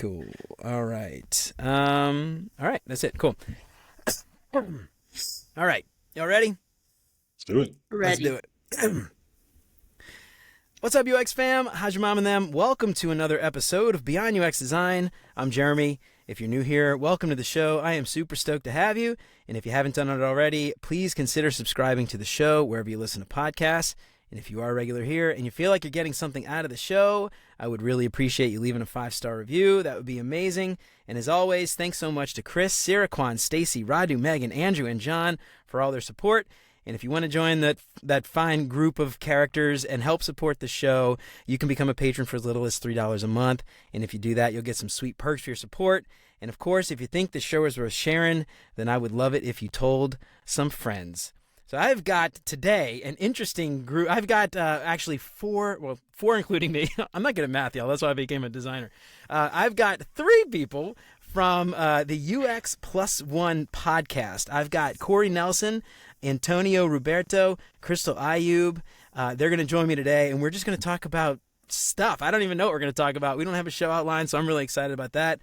Cool. All right. All right. That's it. Cool. All right. Y'all ready? Let's do it. Let's do it. What's up, UX fam? How's your mom and them? Welcome to another episode of Beyond UX Design. I'm Jeremy. If you're new here, welcome to the show. I am super stoked to have you. And if you haven't done it already, please consider subscribing to the show wherever you listen to podcasts. And if you are regular here and you feel like you're getting something out of the show, I would really appreciate you leaving a 5-star review. That would be amazing. And as always, thanks so much to Chris, Siraquan, Stacy, Radu, Megan, Andrew, and John for all their support. And if you want to join that fine group of characters and help support the show, you can become a patron for as little as $3 a month. And if you do that, you'll get some sweet perks for your support. And of course, if you think the show is worth sharing, then I would love it if you told some friends. So I've got today an interesting group. I've got actually four including me. I'm not good at math, y'all. That's why I became a designer. I've got 3 people from the UX Plus One podcast. I've got Corey Nelson, Antonio Roberto, Crystal Ayub. They're going to join me today, and we're just going to talk about stuff. I don't even know what we're going to talk about. We don't have a show outline, so I'm really excited about that.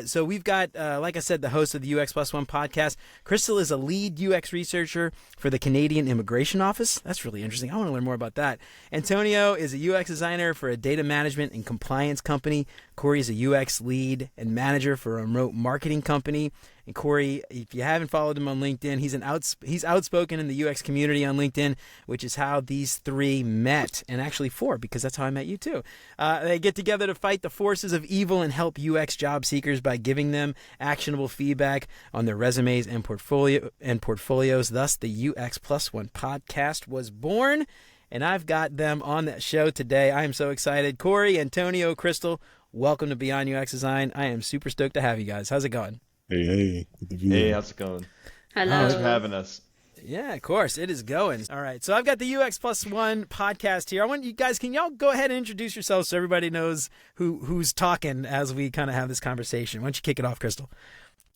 So we've got, like I said, the host of the UX Plus One podcast. Crystal is a lead UX researcher for the Canadian Immigration Office. That's really interesting. I want to learn more about that. Antonio is a UX designer for a data management and compliance company. Corey is a UX lead and manager for a remote marketing company. And Corey, if you haven't followed him on LinkedIn, he's outspoken in the UX community on LinkedIn, which is how these 3 met, and actually 4, because that's how I met you too. They get together to fight the forces of evil and help UX job seekers by giving them actionable feedback on their resumes and portfolios. Thus, the UX Plus One podcast was born, and I've got them on that show today. I am so excited. Corey, Antonio, Crystal, welcome to Beyond UX Design. I am super stoked to have you guys. How's it going? Hey. Hey, how's it going? Hello. Thanks for having us. Yeah, of course. It is going. All right. So I've got the UX Plus One podcast here. I want you guys, can y'all go ahead and introduce yourselves so everybody knows who's talking as we kind of have this conversation? Why don't you kick it off, Crystal?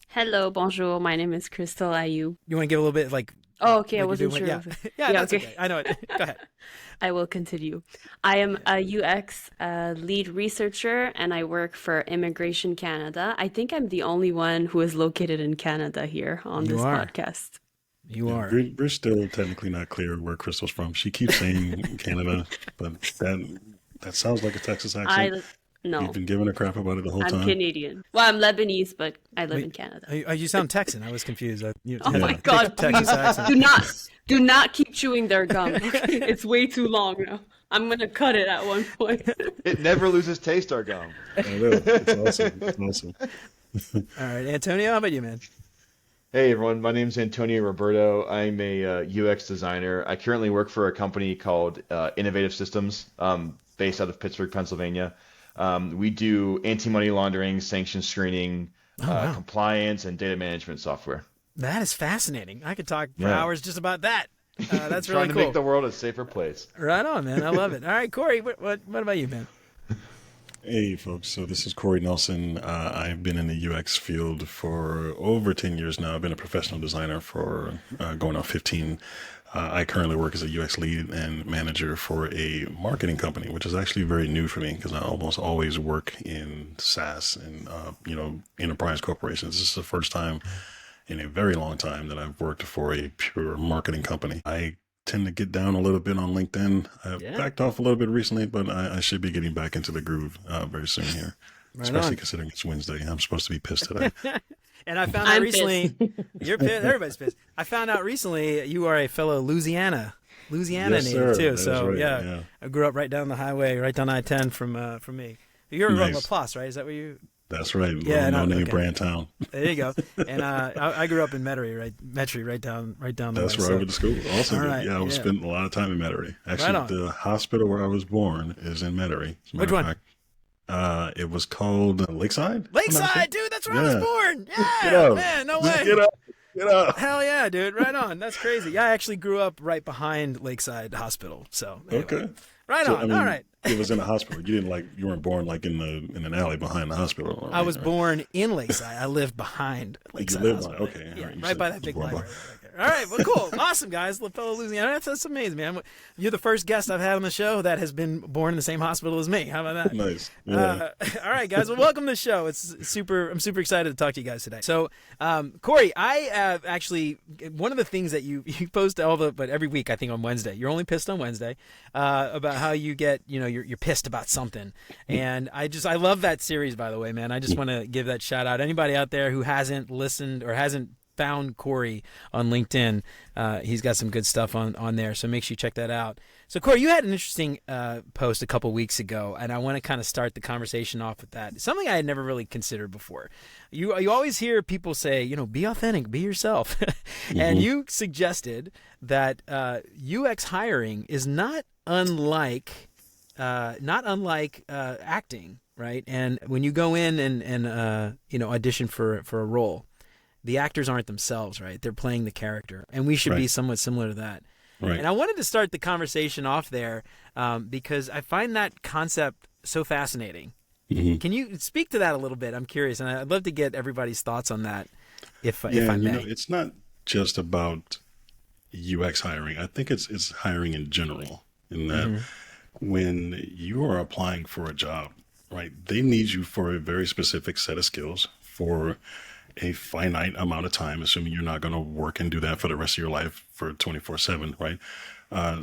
Hello, bonjour. My name is Crystal Ayub. You want to give a little bit like... Oh, okay. I like wasn't sure. Yeah, that's okay. I know it. Go ahead. I will continue. I am a UX lead researcher, and I work for Immigration Canada. I think I'm the only one who is located in Canada here on this podcast. You are. We're still technically not clear where Crystal's from. She keeps saying Canada, but that sounds like a Texas accent. No. You've been giving her crap about it the whole time. I'm Canadian. Well, I'm Lebanese, but I live in Canada. You sound Texan. I was confused. My God. Texas accent. Do not keep chewing their gum. It's way too long now. I'm going to cut it at one point. It never loses taste, our gum. I know. It's awesome. All right, Antonio, how about you, man? Hey, everyone. My name's Antonio Roberto. I'm a UX designer. I currently work for a company called Innovative Systems, based out of Pittsburgh, Pennsylvania. We do anti-money laundering, sanction screening, compliance, and data management software. That is fascinating. I could talk for hours just about that. That's really Trying to cool. make the world a safer place. Right on, man. I love it. All right, Corey, what about you, man? Hey, folks. So this is Corey Nelson. I've been in the UX field for over 10 years now. I've been a professional designer for going on 15. I currently work as a UX lead and manager for a marketing company, which is actually very new for me because I almost always work in SaaS and, enterprise corporations. This is the first time in a very long time that I've worked for a pure marketing company. I tend to get down a little bit on LinkedIn. I've backed off a little bit recently, but I should be getting back into the groove very soon here, especially considering it's Wednesday. I'm supposed to be pissed today. And I found out recently, you're pissed. Everybody's pissed. I found out recently you are a fellow Louisiana native too. So right, yeah, I grew up right down the highway, right down I-10 from me. You're from LaPlace, right? Is that where you? That's right. Yeah, no Brand Town. There you go. And I grew up in Metairie, right down the That's way. where I went to school. Awesome. All right, yeah, I spent a lot of time in Metairie. Actually, the hospital where I was born is in Metairie. Which one? It was called Lakeside. Lakeside, dude. That's where I was born. Get Yeah, up. man. No way. Get up. Hell yeah, dude. Right on. That's crazy. Yeah, I actually grew up right behind Lakeside Hospital. So anyway. Okay. Right on. All right. It was in a hospital. You weren't born like in an alley behind the hospital. I was born in Lakeside. I lived behind Lakeside. You lived Hospital. okay. Yeah, right, right by that big library. All right. Well, cool. Awesome, guys. Fellow Louisiana. That's amazing, man. You're the first guest I've had on the show that has been born in the same hospital as me. How about that? Nice. Yeah. All right, guys. Well, welcome to the show. I'm super excited to talk to you guys today. So, Corey, I actually, one of the things that you post but every week, I think on Wednesday, you're only pissed on Wednesday, about how you get, you're pissed about something. And I love that series, by the way, man. I just want to give that shout out. Anybody out there who hasn't listened or hasn't found Corey on LinkedIn, he's got some good stuff on there, so make sure you check that out. So Corey, you had an interesting post a couple weeks ago, and I want to kind of start the conversation off with that. Something I had never really considered before. You always hear people say, be authentic, be yourself. And you suggested that UX hiring is not unlike acting, right? And when you go in and audition for a role, the actors aren't themselves, right? They're playing the character, and we should be somewhat similar to that. Right. And I wanted to start the conversation off there because I find that concept so fascinating. Can you speak to that a little bit? I'm curious, and I'd love to get everybody's thoughts on that, if I may. It's not just about UX hiring. I think it's hiring in general, in that when you are applying for a job, right, they need you for a very specific set of skills for a finite amount of time, assuming you're not going to work and do that for the rest of your life for 24/7, right?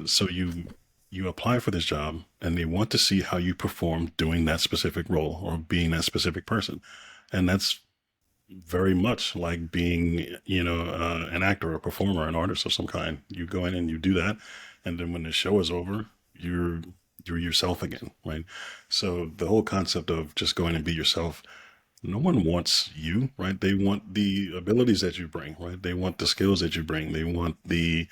So you apply for this job, and they want to see how you perform doing that specific role or being that specific person. And that's very much like being, an actor, a performer, an artist of some kind. You go in and you do that, and then when the show is over, you're yourself again, right? So the whole concept of just going and be yourself, no one wants you, right? They want the abilities that you bring, right? They want the skills that you bring. They want the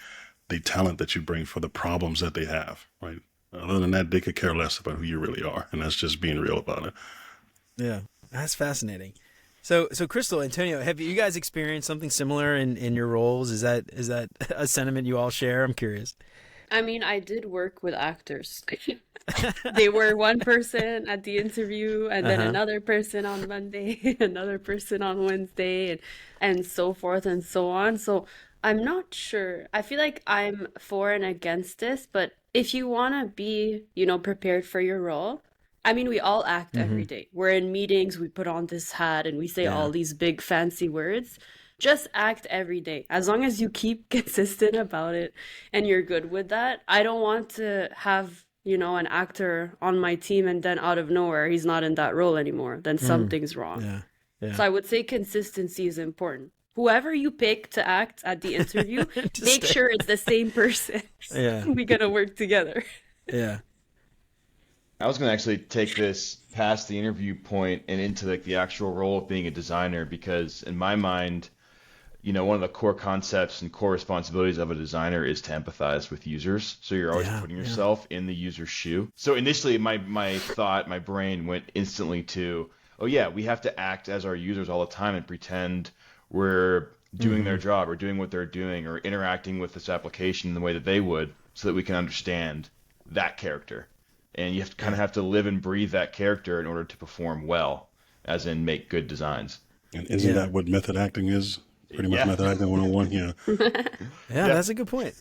talent that you bring for the problems that they have, right? Other than that, they could care less about who you really are. And that's just being real about it. Yeah, that's fascinating. So Crystal, Antonio, have you guys experienced something similar in your roles? Is that a sentiment you all share? I'm curious. I mean, I did work with actors. They were one person at the interview, and then another person on Monday, another person on Wednesday, and so forth and so on. So I'm not sure. I feel like I'm for and against this, but if you want to be, prepared for your role, I mean, we all act every day. We're in meetings, we put on this hat, and we say all these big fancy words. Just act every day. As long as you keep consistent about it and you're good with that. I don't want to have, an actor on my team and then out of nowhere, he's not in that role anymore. Then something's wrong. Yeah. So I would say consistency is important. Whoever you pick to act at the interview, make sure it's the same person. Yeah. We got to work together. Yeah. I was going to actually take this past the interview point and into the actual role of being a designer, because in my mind, one of the core concepts and core responsibilities of a designer is to empathize with users. So you're always putting yourself in the user's shoe. So initially my brain went instantly to, we have to act as our users all the time and pretend we're doing their job or doing what they're doing or interacting with this application in the way that they would, so that we can understand that character. And you have to kind of have to live and breathe that character in order to perform well, as in make good designs. And isn't that what method acting is? Pretty much method acting 101, Yeah, that's a good point.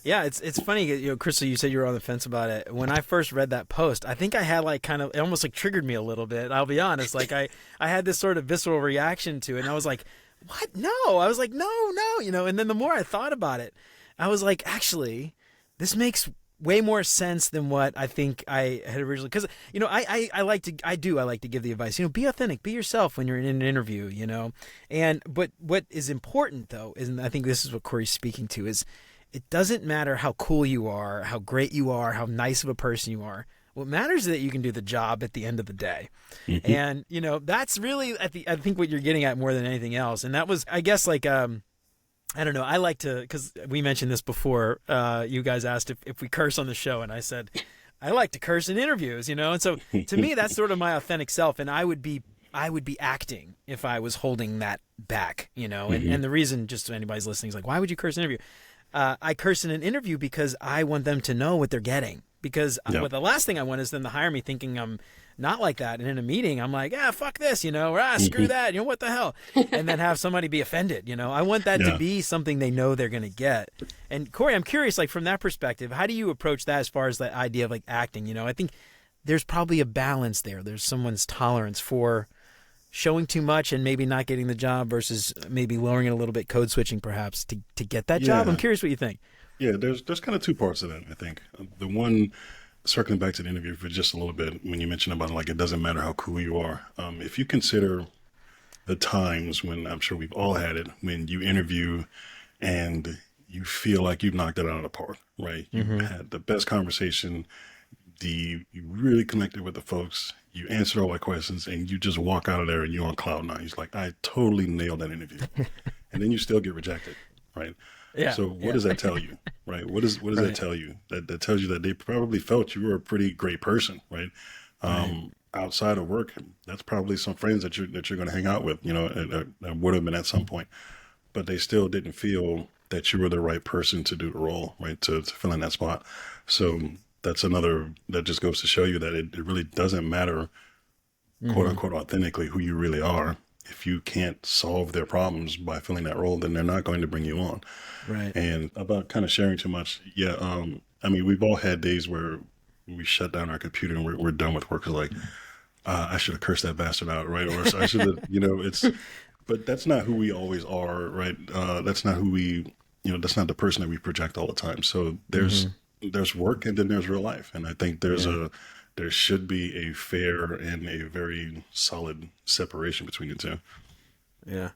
Yeah, it's funny, Crystal, you said you were on the fence about it. When I first read that post, I think I had it almost triggered me a little bit. I'll be honest. I had this sort of visceral reaction to it, and I was like, what? No. I was like, no, and then the more I thought about it, I was like, actually, this makes way more sense than what I think I had originally. Because I like to give the advice. Be authentic, be yourself when you're in an interview. But what is important though is, and I think this is what Corey's speaking to, is it doesn't matter how cool you are, how great you are, how nice of a person you are. What matters is that you can do the job at the end of the day. And that's really I think what you're getting at more than anything else. And that was, I guess, I don't know. I like to, because we mentioned this before. You guys asked if we curse on the show, and I said I like to curse in interviews, And so to me, that's sort of my authentic self, and I would be acting if I was holding that back, And the reason, just so anybody's listening, is why would you curse in an interview? I curse in an interview because I want them to know what they're getting. Because the last thing I want is them to hire me thinking I'm not like that. And in a meeting, I'm like, fuck this, or screw that, what the hell? And then have somebody be offended, I want that to be something they know they're going to get. And Corey, I'm curious, like from that perspective, how do you approach that as far as the idea of like acting? I think there's probably a balance there. There's someone's tolerance for showing too much and maybe not getting the job versus maybe lowering it a little bit, code switching perhaps to get that job. I'm curious what you think. Yeah, there's kind of two parts of that, I think. The one, circling back to the interview for just a little bit, when you mentioned about like it doesn't matter how cool you are. If you consider the times when, I'm sure we've all had it, when you interview and you feel like you've knocked it out of the park, right? You had the best conversation, you really connected with the folks, you answered all my questions, and you just walk out of there and you're on cloud nine. He's like, I totally nailed that interview. And then you still get rejected, right? Yeah. So what does that tell you, right? What does that tell you? That tells you that they probably felt you were a pretty great person, right? Outside of work, that's probably some friends that you're going to hang out with, that would have been at some point, but they still didn't feel that you were the right person to do the role, right? To fill in that spot. So that's another, that just goes to show you that it really doesn't matter, quote unquote, authentically who you really are. If you can't solve their problems by filling that role, then they're not going to bring you on. Right. And about kind of sharing too much. Yeah. I mean, we've all had days where we shut down our computer and we're done with work. It's like, I should have cursed that bastard out. Right. Or I should have, but that's not who we always are. Right. That's not who we, that's not the person that we project all the time. So there's work and then there's real life. And I think there should be a fair and a very solid separation between the two. Yeah.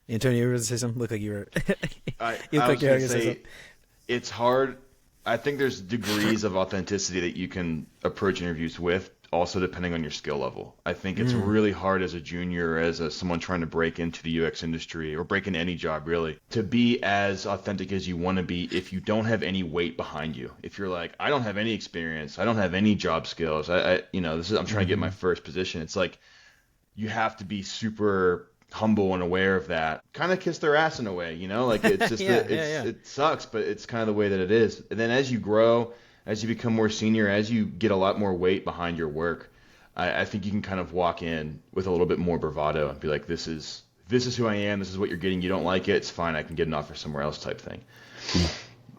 Antonio, you were going to say something? Look like you were. I was going to say, it's hard. I think there's degrees of authenticity that you can approach interviews with, also depending on your skill level. I think it's really hard as a junior, as someone trying to break into the UX industry or break into any job really, to be as authentic as you want to be if you don't have any weight behind you. If you're like, I don't have any experience, I don't have any job skills, I'm trying to get my first position. It's like you have to be super humble and aware of that. Kind of kiss their ass in a way, like it's just it sucks, but it's kind of the way that it is. And then as you grow, as you become more senior, as you get a lot more weight behind your work, I think you can kind of walk in with a little bit more bravado and be like, this is who I am. This is what you're getting. You don't like it. It's fine. I can get an offer somewhere else type thing.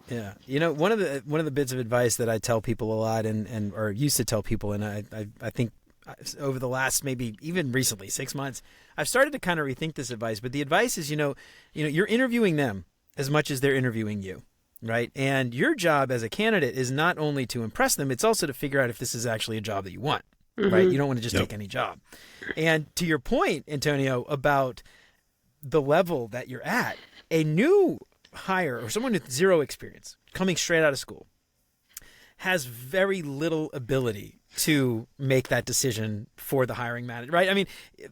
Yeah. One of the bits of advice that I tell people a lot or used to tell people, and I think over the last, maybe even recently, 6 months, I've started to kind of rethink this advice, but the advice is, you're interviewing them as much as they're interviewing you. Right. And your job as a candidate is not only to impress them, it's also to figure out if this is actually a job that you want. Right. You don't want to just take any job. And to your point, Antonio, about the level that you're at, a new hire or someone with zero experience coming straight out of school has very little ability to make that decision for the hiring manager, right? I mean,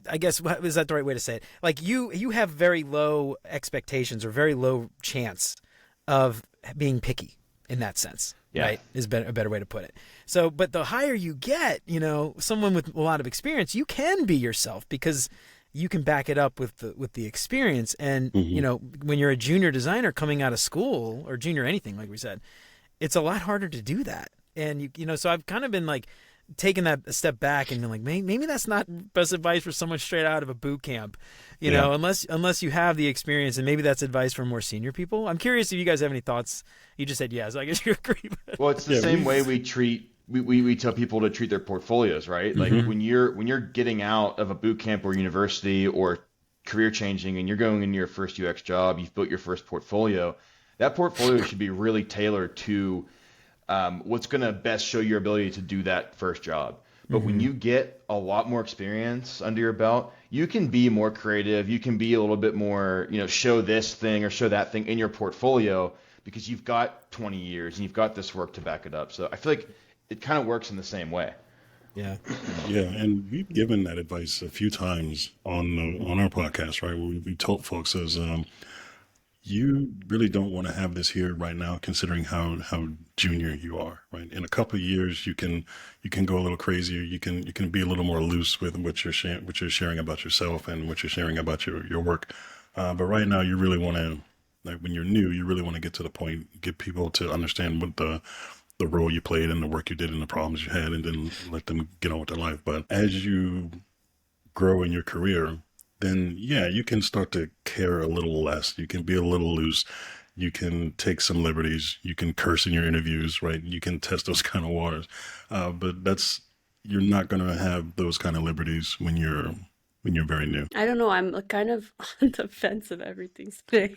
I guess, is that the right way to say it? Like you have very low expectations or very low chance of being picky in that sense, right? Is a better way to put it. So, but the higher you get, someone with a lot of experience, you can be yourself because you can back it up with the experience. And, when you're a junior designer coming out of school or junior anything, like we said, it's a lot harder to do that. And, so I've kind of been like taking that a step back and been like, maybe that's not best advice for someone straight out of a boot camp, unless you have the experience, and maybe that's advice for more senior people. I'm curious if you guys have any thoughts. You just said yes, so I guess you agree. Well, it's the same way we tell people to treat their portfolios, right? Like when you're getting out of a boot camp or university or career changing and you're going into your first UX job, you've built your first portfolio, that portfolio should be really tailored to what's going to best show your ability to do that first job. But when you get a lot more experience under your belt, you can be more creative. You can be a little bit more, show this thing or show that thing in your portfolio because you've got 20 years and you've got this work to back it up. So I feel like it kind of works in the same way. Yeah. Yeah. And we've given that advice a few times on our podcast, right? Where we told folks you really don't want to have this here right now, considering how junior you are, right? In a couple of years, you can go a little crazier. You can be a little more loose with what you're sharing about yourself and what you're sharing about your work. But right now, you really want to, like when you're new, you really want to get to the point, get people to understand what the the role you played and the work you did and the problems you had, and then let them get on with their life. But as you grow in your career, then yeah, you can start to care a little less. You can be a little loose. You can take some liberties. You can curse in your interviews, right? You can test those kind of waters. But you're not going to have those kind of liberties when you're very new. I don't know. I'm kind of on the fence of everything today.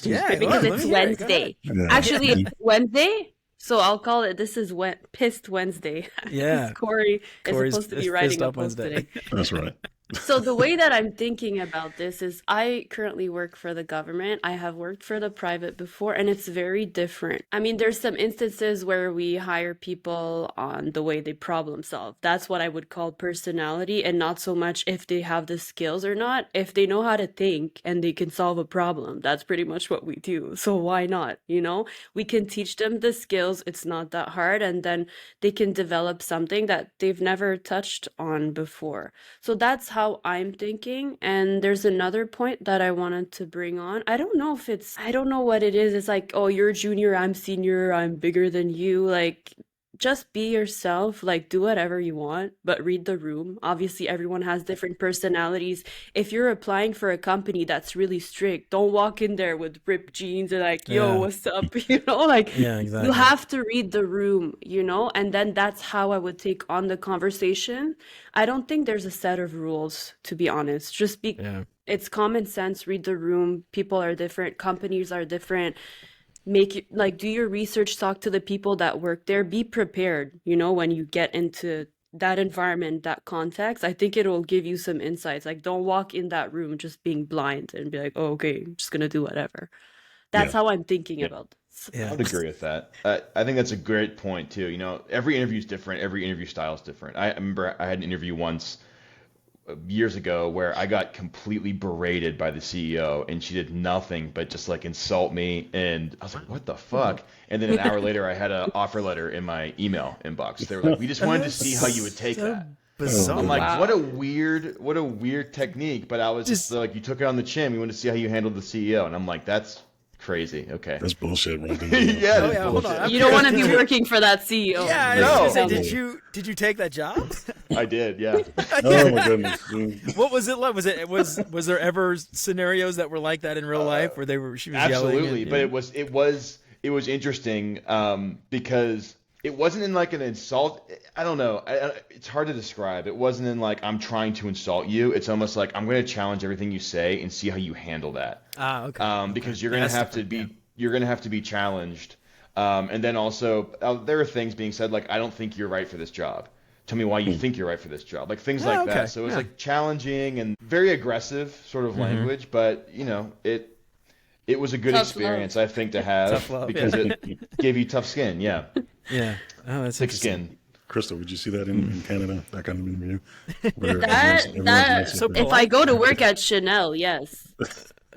Yeah, Because let it's me hear it. Go Wednesday. Yeah. Actually, it's Wednesday. So I'll call it, this is Pissed Wednesday. Yeah. Corey is Corey's supposed to be pissed writing a up post Wednesday. today. That's right. So the way that I'm thinking about this is I currently work for the government. I have worked for the private before, and it's very different. I mean, there's some instances where we hire people on the way they problem solve. That's what I would call personality, and not so much if they have the skills or not. If they know how to think and they can solve a problem, that's pretty much what we do. So why not? You know, we can teach them the skills. It's not that hard, and then they can develop something that they've never touched on before. So that's how I'm thinking. And there's another point that I wanted to bring on. I don't know what it is. It's like, oh, you're junior, I'm senior, I'm bigger than you. Like, just be yourself, like do whatever you want, but read the room. Obviously, everyone has different personalities. If you're applying for a company that's really strict, don't walk in there with ripped jeans and like, yo, Yeah. what's up? You know, like Yeah, exactly. you have to read the room, you know, and then that's how I would take on the conversation. I don't think there's a set of rules, to be honest. Yeah. It's common sense, read the room. People are different, companies are different. Do your research, talk to the people that work there, be prepared, you know, when you get into that environment, that context. I think it will give you some insights. Like, don't walk in that room just being blind and be like, oh, okay, I'm just gonna do whatever. That's Yeah. how I'm thinking Yeah. about this. Yeah. I would agree with that. I think that's a great point too. You know, every interview is different. Every interview style is different. I remember I had an interview once years ago where I got completely berated by the CEO, and she did nothing but just like insult me, and I was like, what the fuck? And then an hour later I had an offer letter in my email inbox. They were like, we just wanted to see how you would take So that. bizarre. I'm like, Wow. what a weird technique. But I was just like, you took it on the chin. We wanted to see how you handled the CEO, and I'm like, that's crazy. Okay. That's bullshit, right? Yeah, Oh, that's yeah, hold on. bullshit. You don't want to be working for that CEO. Yeah, I No. was gonna say, No. did you take that job? I did, yeah. Oh my goodness. Dude. What was it like? Was there ever scenarios that were like that in real life where she was yelling? Absolutely, and, but it was interesting because it wasn't in like an insult. I don't know. It's hard to describe. It wasn't in like I'm trying to insult you. It's almost like I'm going to challenge everything you say and see how you handle that. Okay. Because you're Yeah, going to that's have to different, be you're going to have to be challenged. And then also there are things being said like I don't think you're right for this job. Tell me why you think you're right for this job. Like things Oh, like okay. that. So it was Yeah. like challenging and very aggressive sort of language, but you know, it was a good Tough experience, I think, to have Tough love, because it gave you tough skin. Yeah, Yeah. Oh, that's thick interesting. skin. Crystal, would you see that in Canada? That kind of interview? Where That everyone's that nice So and- if I go to work at Chanel, yes.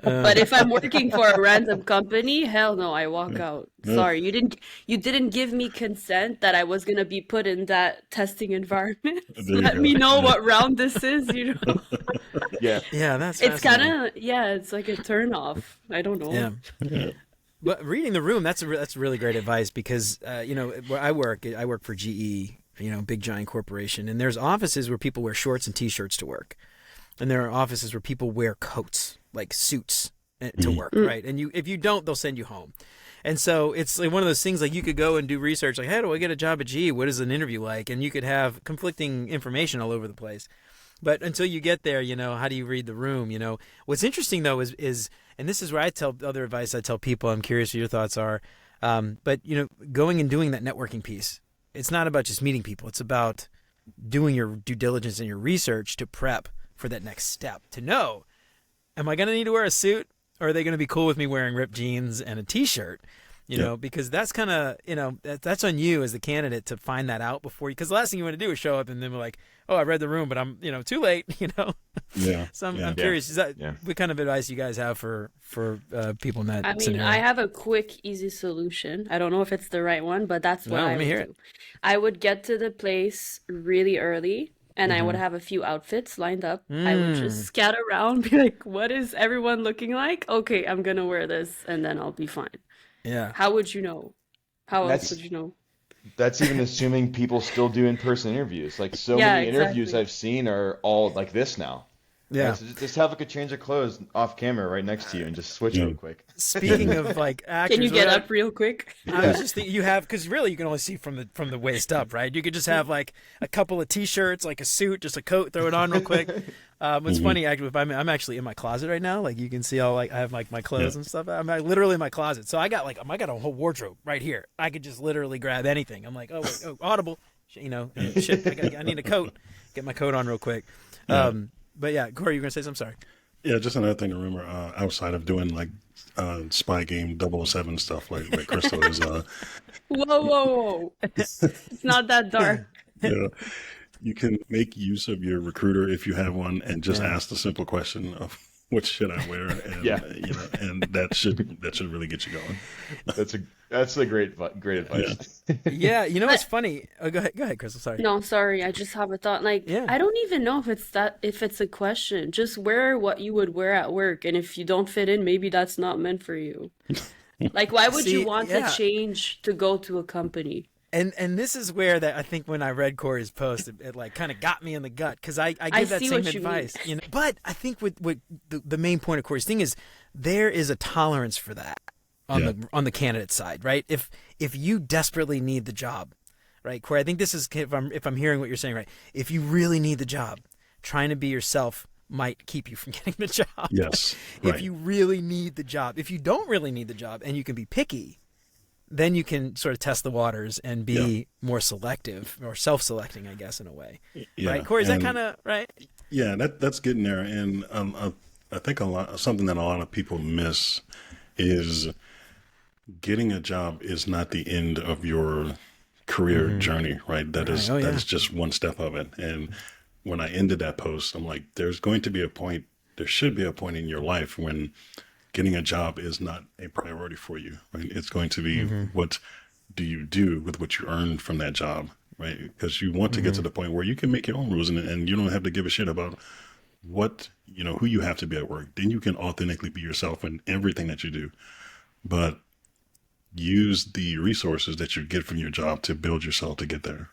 But if I'm working for a random company, hell no, I walk out. Yeah. Sorry, you didn't give me consent that I was gonna be put in that testing environment. There you Let go. me know Yeah. what round this is, you know. Yeah, Yeah, that's It's fascinating. kind of, yeah, it's like a turn off. I don't know. Yeah. Yeah. But reading the room, that's really great advice because you know where I work for GE, you know, big giant corporation, and there's offices where people wear shorts and t-shirts to work, and there are offices where people wear coats, like suits, to work, right? And if you don't, they'll send you home. And so it's like one of those things like you could go and do research, like, how do I get a job at GE? What is an interview like? And you could have conflicting information all over the place. But until you get there, you know, how do you read the room? You know, what's interesting though is and this is where I tell other advice I tell people. I'm curious what your thoughts are. But you know, going and doing that networking piece. It's not about just meeting people. It's about doing your due diligence and your research to prep for that next step. To know, am I going to need to wear a suit, or are they going to be cool with me wearing ripped jeans and a t-shirt? You know, because that's kind of, you know, that's on you as the candidate to find that out before you, because the last thing you want to do is show up and then be like, oh, I read the room, but I'm, you know, too late, you know? Yeah. So I'm Yeah. curious, is that Yeah. what kind of advice you guys have for people in that I mean, scenario? I have a quick, easy solution. I don't know if it's the right one, but that's what Well, I let me would hear do. it. I would get to the place really early, and I would Mm-hmm. have a few outfits lined up. I would just scatter around, be like, what is everyone looking like? Okay, I'm gonna wear this, and then I'll be fine. Yeah. How would you know? How else That's- would you know? That's even assuming people still do in-person interviews. Like so Yeah, many interviews exactly. I've seen are all like this now. Right? Yeah. So just have like a change of clothes off camera right next to you and just switch Yeah. real quick. Speaking of like Can you actors, get up real quick? I was just thinking, you have, because really you can only see from the waist up, right? You could just have like a couple of t-shirts, like a suit, just a coat, throw it on real quick. What's funny, actually, if I'm actually in my closet right now. Like you can see all like I have like my clothes and stuff. I'm like, literally in my closet, so I got a whole wardrobe right here. I could just literally grab anything. I'm like, oh wait, oh Audible, shit, I need a coat. Get my coat on real quick. Yeah. But yeah, Corey, you were gonna say something? Sorry. Yeah, just another thing to remember, outside of doing like spy game 007 stuff like Crystal is, Whoa, whoa, whoa. It's not that dark. you know, you can make use of your recruiter if you have one and just ask the simple question of what should I wear, and Yeah. and that should really get you going. That's a great advice. Yeah, you know what's funny? Oh, go ahead, Crystal. Sorry. No, sorry, I just have a thought. Like, Yeah. I don't even know if it's a question. Just wear what you would wear at work, and if you don't fit in, maybe that's not meant for you. Like, why would See, you want yeah. to change to go to a company? And this is where that I think when I read Corey's post, it like kind of got me in the gut, because I give that see same what you advice, But I think with the main point of Corey's thing is there is a tolerance for that on the candidate side, right? If you desperately need the job, right, Corey? I think this is, if I'm hearing what you're saying right, if you really need the job, trying to be yourself might keep you from getting the job. Yes, If right. you really need the job, if you don't really need the job and you can be picky, then you can sort of test the waters and be more selective or self-selecting, I guess, in a way. Yeah, Right, Corey? Is that and- kind of right? Yeah, that's getting there, and I think something that a lot of people miss is getting a job is not the end of your career journey, right? That is Oh, yeah. that is just one step of it. And when I ended that post, I'm like, there's going to be a point, there should be a point in your life when getting a job is not a priority for you, right? It's going to be what do you do with what you earned from that job, right? Because you want to get to the point where you can make your own rules, and you don't have to give a shit about what, who you have to be at work. Then you can authentically be yourself in everything that you do. But use the resources that you get from your job to build yourself to get there.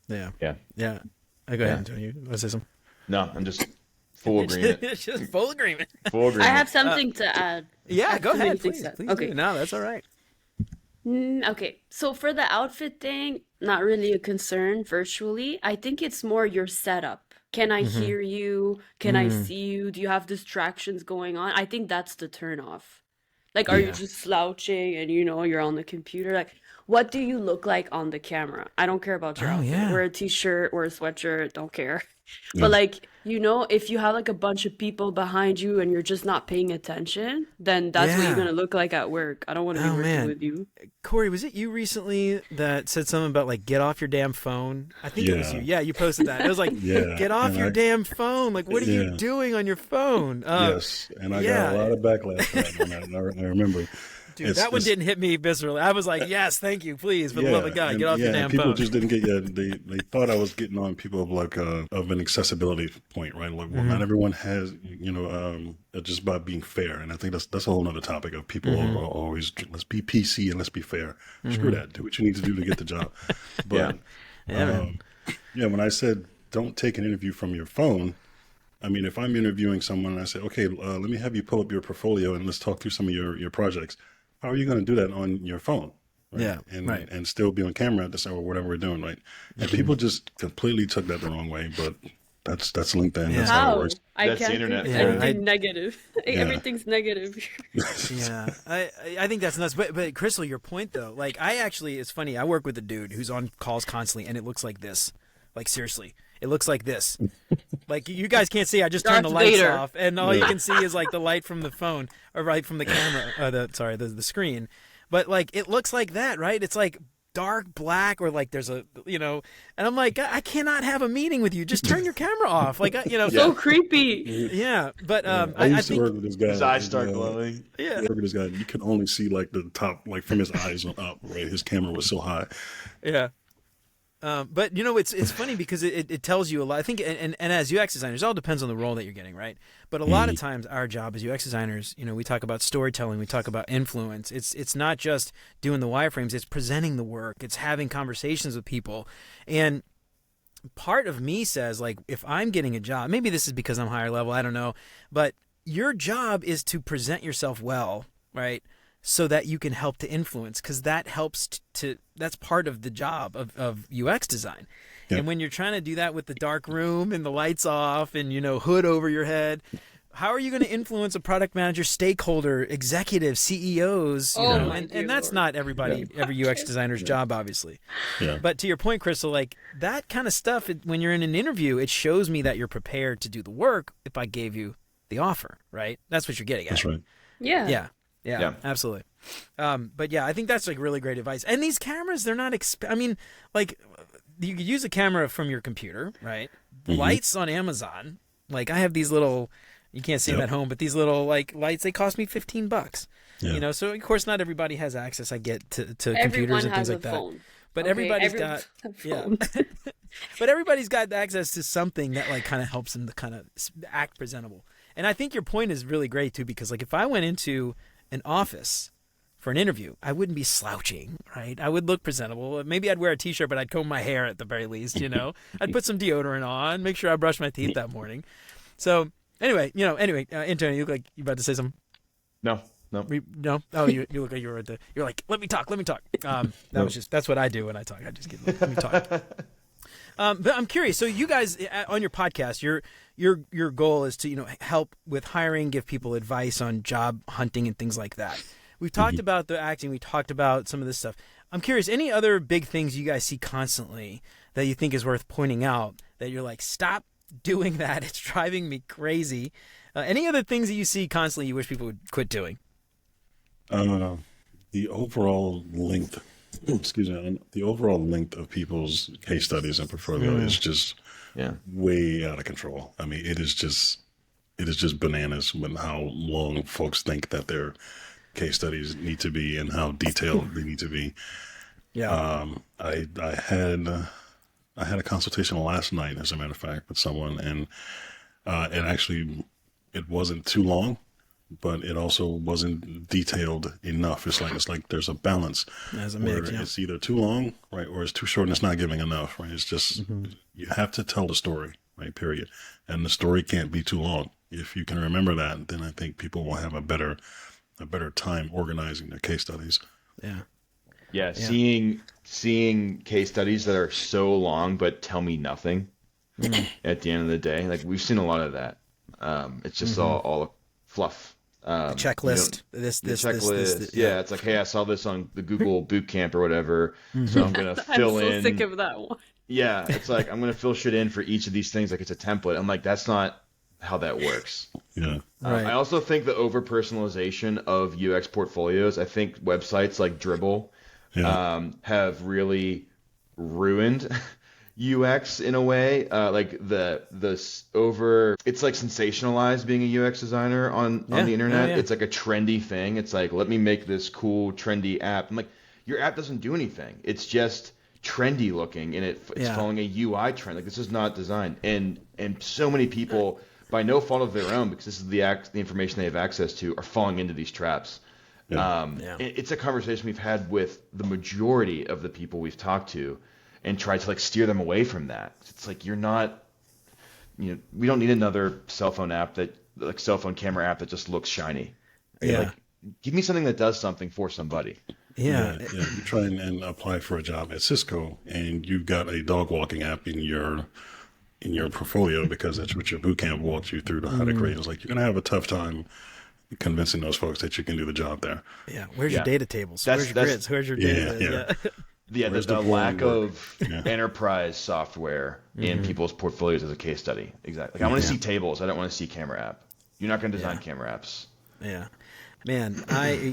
Yeah. Yeah. Yeah. Go ahead, Antonio. You want to say something? No, I'm just full agreement. It's just full agreement. Full I agreement. have something to add. I Yeah, have go too many ahead, things please. to add. Please Okay. do. No, that's all right. Okay, so for the outfit thing, not really a concern virtually. I think it's more your setup. Can I hear you? Can I see you? Do you have distractions going on? I think that's the turnoff. Like, are you just slouching and you're on the computer? Like, what do you look like on the camera? I don't care about your Oh, outfit. yeah. Wear a t-shirt, wear a sweatshirt, don't care. Yeah. But like, if you have like a bunch of people behind you and you're just not paying attention, then that's what Yeah. you're gonna look like at work. I don't want to be Oh, working man. with you. Corey, was it you recently that said something about like get off your damn phone? I think it was you. Yeah, you posted that. It was like Yeah, get off and your I- damn phone. Like, what are you Yeah. doing on your phone? Yes, and I yeah. got a lot of backlash for that one. I remember. Dude, that one didn't hit me viscerally. I was like, yes, thank you, please, for the love of God, and- get off your damn people phone. just didn't get they thought I was getting on people of like of an accessibility point, right? Like, well, not everyone has, just by being fair, and I think that's a whole other topic of people are always let's be PC and let's be fair. Screw that. Do what you need to do to get the job. But man. when I said don't take an interview from your phone. I mean, if I'm interviewing someone and I say, okay, let me have you pull up your portfolio and let's talk through some of your projects. How are you going to do that on your phone? Right? Yeah, And, right. and still be on camera at this or whatever we're doing, right? And people just completely took that the wrong way, but that's LinkedIn. That's how it How? works. I That's the can't internet think for you. anything negative. Everything's negative. Yeah, I think that's nuts. But Crystal, your point though, like it's funny. I work with a dude who's on calls constantly, and it looks like this. Like seriously, it looks like this. Like you guys can't see. I just turned the Darth lights Vader. off, and all you can see is like the light from the phone or right from the camera. The screen. But like it looks like that, right? It's like dark black or like there's a and I'm like I cannot have a meeting with you. Just turn your camera off. Like So creepy. yeah. But I I used to think work with this guy. His eyes start glowing. yeah. I work with this guy. You can only see like the top, like from his eyes on up, right? His camera was so high. Yeah. But it's funny because it tells you a lot. I think, and as UX designers, it all depends on the role that you're getting, right? But a lot of times, our job as UX designers, we talk about storytelling, we talk about influence. It's not just doing the wireframes; it's presenting the work, it's having conversations with people, and part of me says, like, if I'm getting a job, maybe this is because I'm higher level, I don't know, but your job is to present yourself well, right? So that you can help to influence, because that helps that's part of the job of UX design. Yep. And when you're trying to do that with the dark room and the lights off and, hood over your head, how are you going to influence a product manager, stakeholder, executive, CEOs, and that's not every UX designer's job, obviously. Yeah. But to your point, Crystal, like that kind of stuff, when you're in an interview, it shows me that you're prepared to do the work if I gave you the offer, right? That's what you're getting at. That's right. Yeah. Yeah, absolutely. But yeah, I think that's like really great advice. And these cameras, they're not like you could use a camera from your computer, right? Lights on Amazon. Like I have these little, you can't see them at home, but these little like lights, they cost me $15. Yeah. So of course not everybody has access, I get to Everyone computers and things like phone. that. But everybody's got but everybody's got access to something that like kind of helps them to kind of act presentable. And I think your point is really great too, because like if I went into an office for an interview, I wouldn't be slouching, right? I would look presentable. Maybe I'd wear a t-shirt, but I'd comb my hair at the very least, I'd put some deodorant on, make sure I brush my teeth that morning. So anyway, Antonio, you look like you're about to say something. No. No? Oh, you look like you're like, let me talk. That's what I do when I talk. I just let me talk. But I'm curious. So you guys on your podcast, your goal is to help with hiring, give people advice on job hunting and things like that. We've talked about the acting. We talked about some of this stuff. I'm curious. Any other big things you guys see constantly that you think is worth pointing out that you're like, stop doing that? It's driving me crazy. Any other things that you see constantly you wish people would quit doing? The overall length. The overall length of people's case studies and portfolio is just way out of control. I mean, it is just bananas with how long folks think that their case studies need to be and how detailed they need to be. Yeah. I had a consultation last night, as a matter of fact, with someone, and it wasn't too long, but it also wasn't detailed enough. It's like there's a balance. As a mix, it's either too long, right, or it's too short and it's not giving enough, right? It's just you have to tell the story, right? Period. And the story can't be too long. If you can remember that, then I think people will have a better time organizing their case studies. Yeah. Seeing case studies that are so long but tell me nothing at the end of the day. Like we've seen a lot of that. It's just all fluff. Checklist. This. Yeah, it's like, hey, I saw this on the Google Boot Camp or whatever, so I'm gonna fill in. I'm so sick of that one. Yeah, it's like I'm gonna fill shit in for each of these things like it's a template. I'm like, that's not how that works. Yeah. Right. I also think the over personalization of UX portfolios. I think websites like Dribbble have really ruined UX in a way. Like it's like sensationalized being a UX designer on the internet. It's like a trendy thing. It's like, let me make this cool trendy app. I'm like, your app doesn't do anything. It's just trendy looking and it's following a UI trend. Like this is not designed. And so many people, by no fault of their own, because this is the information they have access to, are falling into these traps. It's a conversation we've had with the majority of the people we've talked to and tried to like steer them away from that. It's like, you're not, we don't need another cell phone camera app that just looks shiny. Like, give me something that does something for somebody. You try and apply for a job at Cisco and you've got a dog walking app in your portfolio because that's what your boot camp walked you through to how to create. It's like, you're going to have a tough time convincing those folks that you can do the job there. Yeah. Where's your data tables? Where's your grids? Where's your data? The lack of enterprise software in people's portfolios as a case study. Exactly. Like, I want to see tables. I don't want to see camera app. You're not going to design camera apps. Yeah. Man,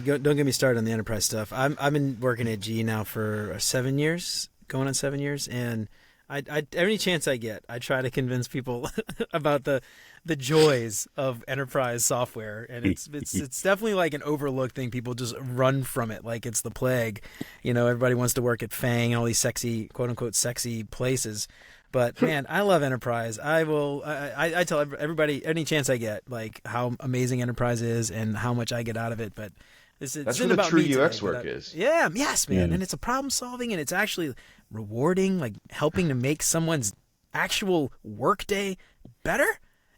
don't get me started on the enterprise stuff. I've been working at GE now for 7 years, going on 7 years, and I every chance I get, I try to convince people about the the joys of enterprise software, and it's definitely like an overlooked thing. People just run from it like it's the plague. Everybody wants to work at Fang and all these sexy, quote unquote, sexy places. But man, I love enterprise. I tell everybody any chance I get, like how amazing enterprise is and how much I get out of it. But that's where the true UX work is. Yeah, yes, man. And it's a problem solving, and it's actually rewarding, like helping to make someone's actual workday better.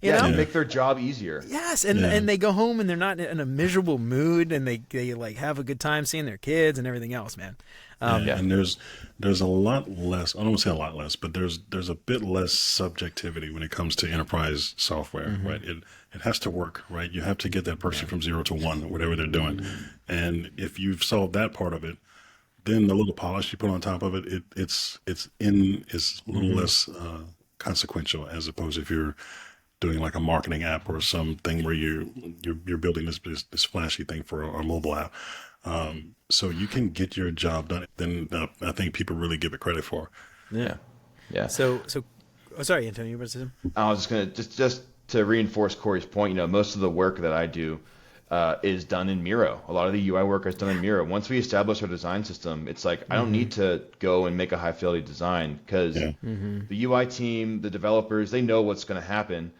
You know? Make their job easier. Yes, and they go home and they're not in a miserable mood, and they like have a good time seeing their kids and everything else, man. And there's a lot less. I don't want to say a lot less, but there's a bit less subjectivity when it comes to enterprise software, right? It has to work, right? You have to get that person from 0 to 1, whatever they're doing, and if you've solved that part of it, then the little polish you put on top of it, it's a little less consequential, as opposed to if you're doing like a marketing app or something where you're building this flashy thing for a mobile app. So you can get your job done. Then I think people really give it credit for. Yeah. So, sorry, Antonio, you were saying? I was just gonna just to reinforce Corey's point. Most of the work that I do is done in Miro. A lot of the UI work is done in Miro. Once we establish our design system, it's like I don't need to go and make a high fidelity design because the UI team, the developers, they know what's going to happen.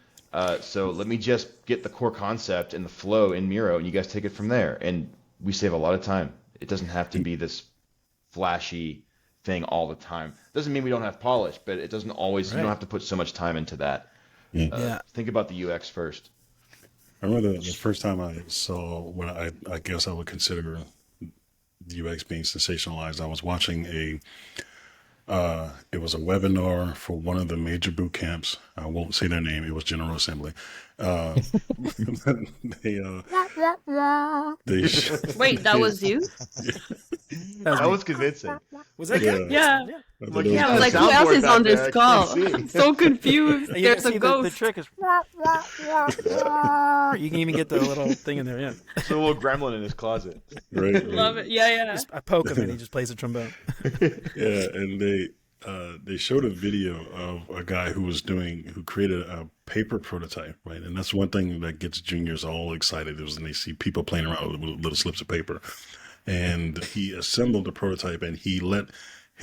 So let me just get the core concept and the flow in Miro, and you guys take it from there. And we save a lot of time. It doesn't have to be this flashy thing all the time. Doesn't mean we don't have polish, but it doesn't always. Right. You don't have to put so much time into that. Think about the UX first. I remember the first time I saw what I guess I would consider the UX being sensationalized. I was watching it was a webinar for one of the major boot camps. I won't say their name. It was General Assembly. Wait, that was you? That was convincing. Was that good? Yeah. I was yeah, like, who else is on this call? I'm so confused. There's a ghost. The trick is you can even get the little thing in there, yeah. It's a little gremlin in his closet. Right. Love it. Yeah. I poke him and he just plays a trombone. Yeah, and they showed a video of a guy who created a paper prototype, right? And that's one thing that gets juniors all excited is when they see people playing around with little slips of paper. And he assembled the prototype, and he let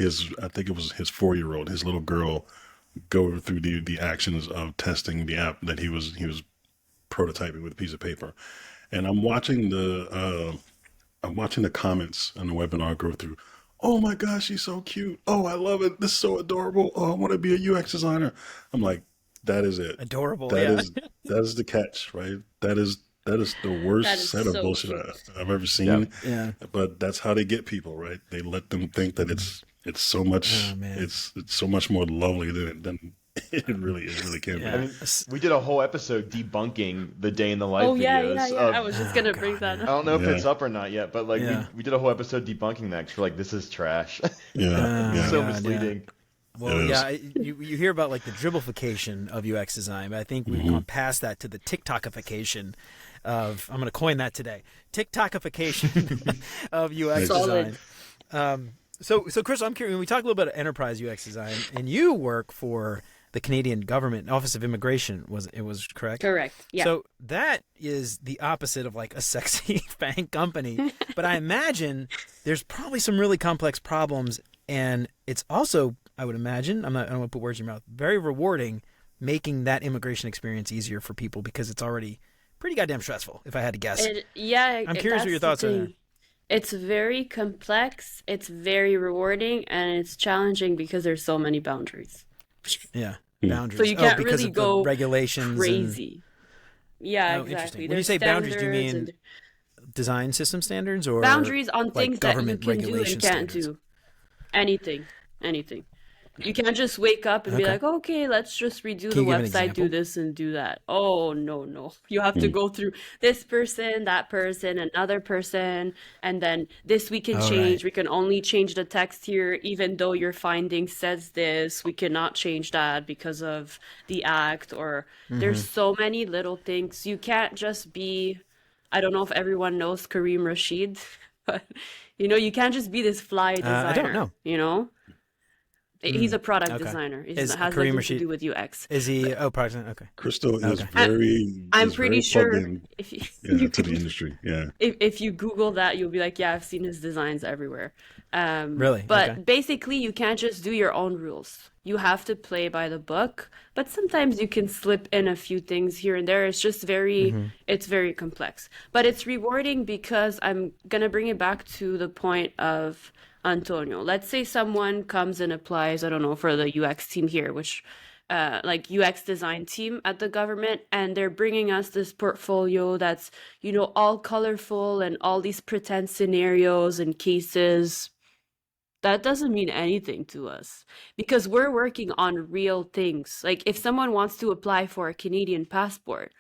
I think it was his 4-year-old, his little girl, go through the actions of testing the app that he was prototyping with a piece of paper. And I'm watching the comments on the webinar go through. Oh my gosh, she's so cute. Oh, I love it. This is so adorable. Oh, I want to be a UX designer. I'm like, that is it. Adorable. That is the catch, right? That is the worst set of bullshit I've ever seen. Yeah. But that's how they get people, right? They let them think that it's so much it's so much more lovely than it really can be. I mean, we did a whole episode debunking the day in the life videos. Yeah. I was just gonna bring that up. I don't know if it's up or not yet, but like we did a whole episode debunking that because we're like, this is trash. Yeah. So misleading. Well, you hear about like the dribblification of UX design, but I think we've gone past that to the TikTokification of, I'm going to coin that today, TikTokification of UX design. So Chris, I'm curious, when we talk a little bit of enterprise UX design, and you work for the Canadian Government Office of Immigration, was correct? Correct, yeah. So that is the opposite of like a sexy FANG company, but I imagine there's probably some really complex problems, and it's also, I would imagine, I don't want to put words in your mouth, very rewarding making that immigration experience easier for people because it's already pretty goddamn stressful, if I had to guess. I'm curious what your thoughts are there. It's very complex, it's very rewarding, and it's challenging because there's so many boundaries. Yeah, boundaries. So you can't because really of go the regulations crazy. Yeah, exactly. When There's you say boundaries, do you mean standards design system standards or boundaries on like things that you government can do and regulation can't standards? do? Anything. You can't just wake up and be like, okay, let's just redo the you give an website, do example? this and do that. Oh, no. You have to go through this person, that person, another person, and then this we can change. Right. We can only change the text here, even though your finding says this. We cannot change that because of the act, or there's so many little things. You can't just be, I don't know if everyone knows Kareem Rashid, but, you can't just be this fly designer. I don't know. He's a product Okay. designer. It Is has Kareem nothing to Rashid? do with UX. Is he? Oh, product design. Okay. Crystal is Okay. I'm very pretty plugged sure in, if you, yeah, you to the Google, industry. Yeah. if you Google that, you'll be like, yeah, I've seen his designs everywhere. Really? Okay. But basically, you can't just do your own rules. You have to play by the book, but sometimes you can slip in a few things here and there. It's very complex. But it's rewarding because I'm gonna bring it back to the point of Antonio. Let's say someone comes and applies, I don't know, for the UX team here, which like UX design team at the government, and they're bringing us this portfolio that's, all colorful and all these pretend scenarios and cases. That doesn't mean anything to us because we're working on real things. Like if someone wants to apply for a Canadian passport,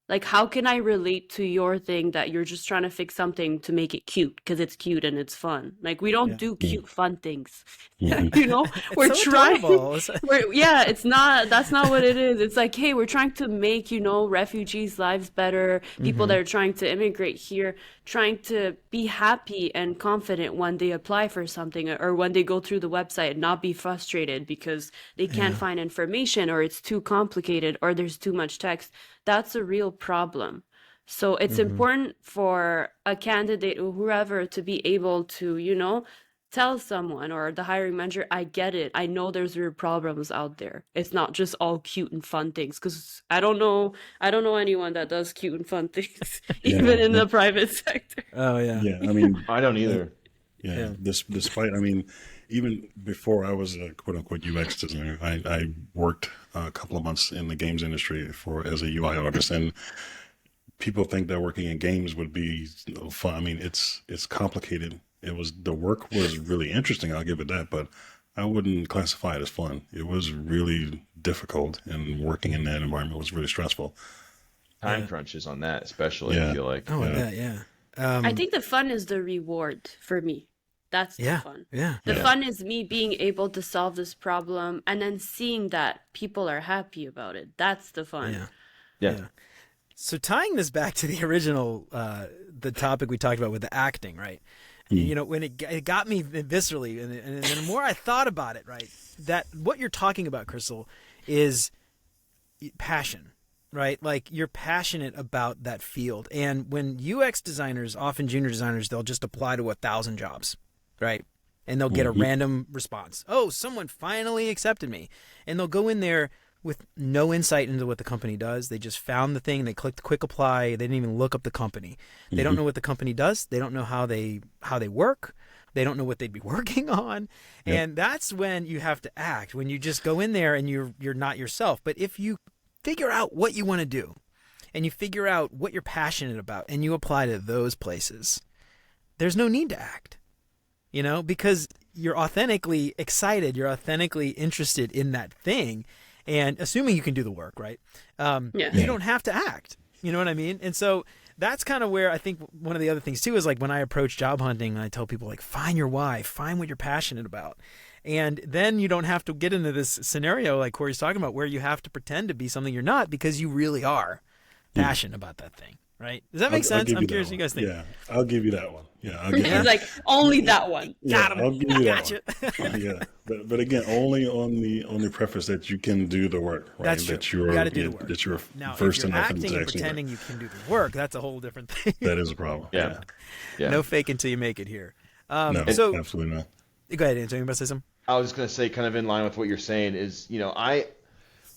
like how can I relate to your thing that you're just trying to fix something to make it cute because it's cute and it's fun? Like we don't Yeah. do cute fun things. Mhm. It's We're so trying adorable. it's not, that's not what it is. It's like, hey, we're trying to make, refugees' lives better, people that are trying to immigrate here, trying to be happy and confident when they apply for something or when they go through the website and not be frustrated because they can't Yeah. find information or it's too complicated or there's too much text. That's a real problem. So it's important for a candidate or whoever to be able to, tell someone or the hiring manager, I get it. I know there's real problems out there. It's not just all cute and fun things. Because I don't know anyone that does cute and fun things, even Yeah. in the private sector. Oh yeah. Yeah. I mean, I don't either. yeah. Yeah. Despite, I mean, even before I was a quote unquote UX designer, I worked a couple of months in the games industry as a UI artist, and people think that working in games would be fun. I mean, it's complicated. The work was really interesting. I'll give it that, but I wouldn't classify it as fun. It was really difficult, and working in that environment was really stressful. Time crunches on that, especially, I Yeah. feel like. Oh, I Yeah. bet. Yeah. I think the fun is the reward for me. That's the Yeah. fun. Yeah. The Yeah. fun is me being able to solve this problem and then seeing that people are happy about it. That's the fun. Yeah. Yeah. Yeah. So tying this back to the original, the topic we talked about with the acting, right? When it got me viscerally, and the more I thought about it, right, that what you're talking about, Crystal, is passion, right? Like you're passionate about that field. And when UX designers, often junior designers, they'll just apply to 1,000 jobs, right? And they'll get a random response. Oh, someone finally accepted me. And they'll go in there with no insight into what the company does. They just found the thing. They clicked quick apply. They didn't even look up the company. They don't know what the company does. They don't know how they work. They don't know what they'd be working on. Yep. And that's when you have to act, when you just go in there and you're not yourself. But if you figure out what you want to do and you figure out what you're passionate about and you apply to those places, there's no need to act, because you're authentically excited. You're authentically interested in that thing. And assuming you can do the work, right? You don't have to act. You know what I mean? And so that's kind of where I think one of the other things too is like when I approach job hunting, I tell people like, find your why, find what you're passionate about. And then you don't have to get into this scenario like Corey's talking about where you have to pretend to be something you're not because you really are passionate about that thing, right? Does that make sense? I'm curious what you guys think. Yeah, I'll give you that one. Yeah, I'll give He's like, only that one. yeah, Got him. I'll give you that Gotcha. one. Yeah, but again, only on the preface that you can do the work, right? That's true. That You you're gotta do the work. that you're Now, versed if you're enough in acting the and actual pretending work. you can do the work, that's a whole different thing. That is a problem. Yeah. Yeah. No fake until you make it here. No, So absolutely not. go ahead, Antonio. You about to say something? I was just gonna say, kind of in line with what you're saying, is I've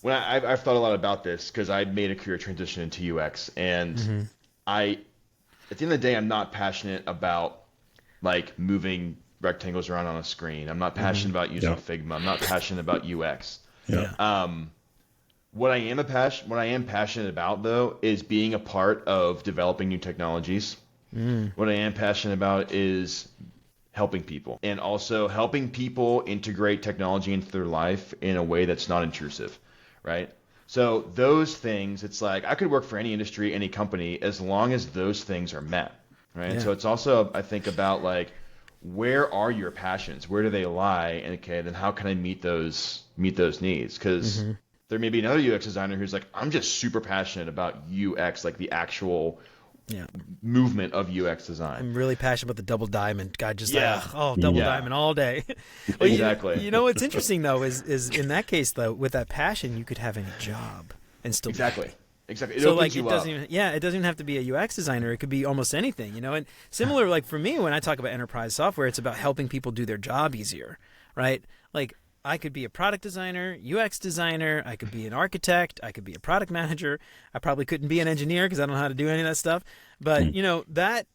thought a lot about this because I made a career transition into UX, and at the end of the day, I'm not passionate about like moving rectangles around on a screen. I'm not passionate about using Yeah. Figma. I'm not passionate about UX. Yeah. What I am passionate about though is being a part of developing new technologies. What I am passionate about is helping people, and also helping people integrate technology into their life in a way that's not intrusive, right? So those things, it's like I could work for any industry, any company, as long as those things are met, right? Yeah. So it's also, I think, about like, where are your passions? Where do they lie? And okay, then how can I meet those needs? Because there may be another UX designer who's like, I'm just super passionate about UX, like the actual Yeah. movement of UX design. I'm really passionate about the double diamond. God, just Yeah. double diamond all day. Well, Exactly. You know what's interesting though is in that case though, with that passion, you could have any job and still Exactly. Exactly. It so opens like you it doesn't up. even it doesn't even have to be a UX designer. It could be almost anything, you know. And similar, like for me, when I talk about enterprise software, it's about helping people do their job easier, right? Like I could be a product designer, UX designer, I could be an architect, I could be a product manager. I probably couldn't be an engineer because I don't know how to do any of that stuff. But you know that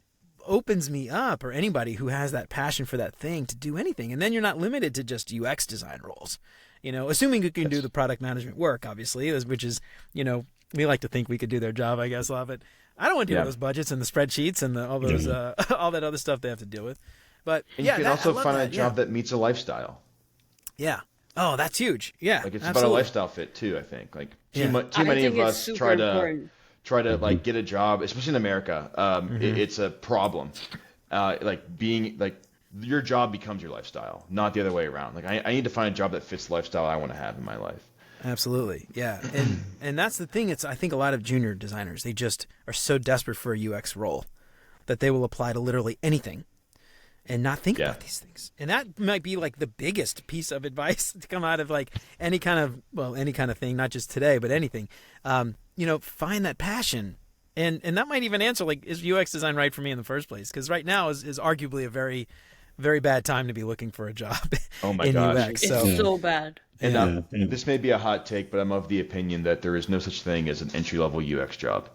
opens me up, or anybody who has that passion for that thing, to do anything. And then you're not limited to just UX design roles, you know, assuming you can do the product management work, obviously, which is, you know, we like to think we could do their job, I guess, a lot. But I don't want to deal with those budgets and the spreadsheets and all those all that other stuff they have to deal with. But And you can also find a job that meets a lifestyle. Yeah. Oh, that's huge. Yeah. Like it's absolutely. about a lifestyle fit too, I think. Like too many of us try to like get a job, especially in America. It's a problem. Like being like your job becomes your lifestyle, not the other way around. Like I need to find a job that fits the lifestyle I want to have in my life. Absolutely. Yeah. And that's the thing. I think a lot of junior designers, they just are so desperate for a UX role that they will apply to literally anything and not think about these things. And that might be like the biggest piece of advice to come out of like any kind of thing, not just today, but anything. You know, find that passion. And that might even answer, like, is UX design right for me in the first place? Because right now is arguably a very, very bad time to be looking for a job Oh my in gosh. UX. It's so bad. And this may be a hot take, but I'm of the opinion that there is no such thing as an entry-level UX job.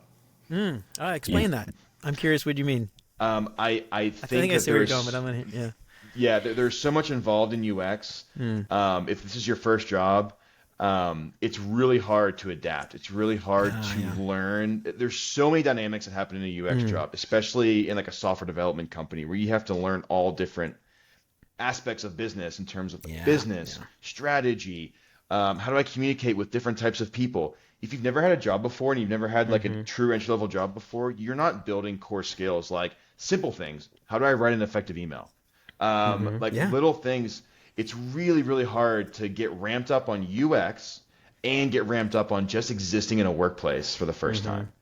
Explain that. I'm curious what you mean. I think I see where you're going, but I'm gonna there's so much involved in UX. If this is your first job, it's really hard to adapt. It's really hard to learn. There's so many dynamics that happen in a UX job, especially in like a software development company where you have to learn all different aspects of business in terms of business, strategy. How do I communicate with different types of people? If you've never had a job before and you've never had like a true entry-level job before, you're not building core skills like simple things. How do I write an effective email? Little things. It's really, really hard to get ramped up on UX and get ramped up on just existing in a workplace for the first time.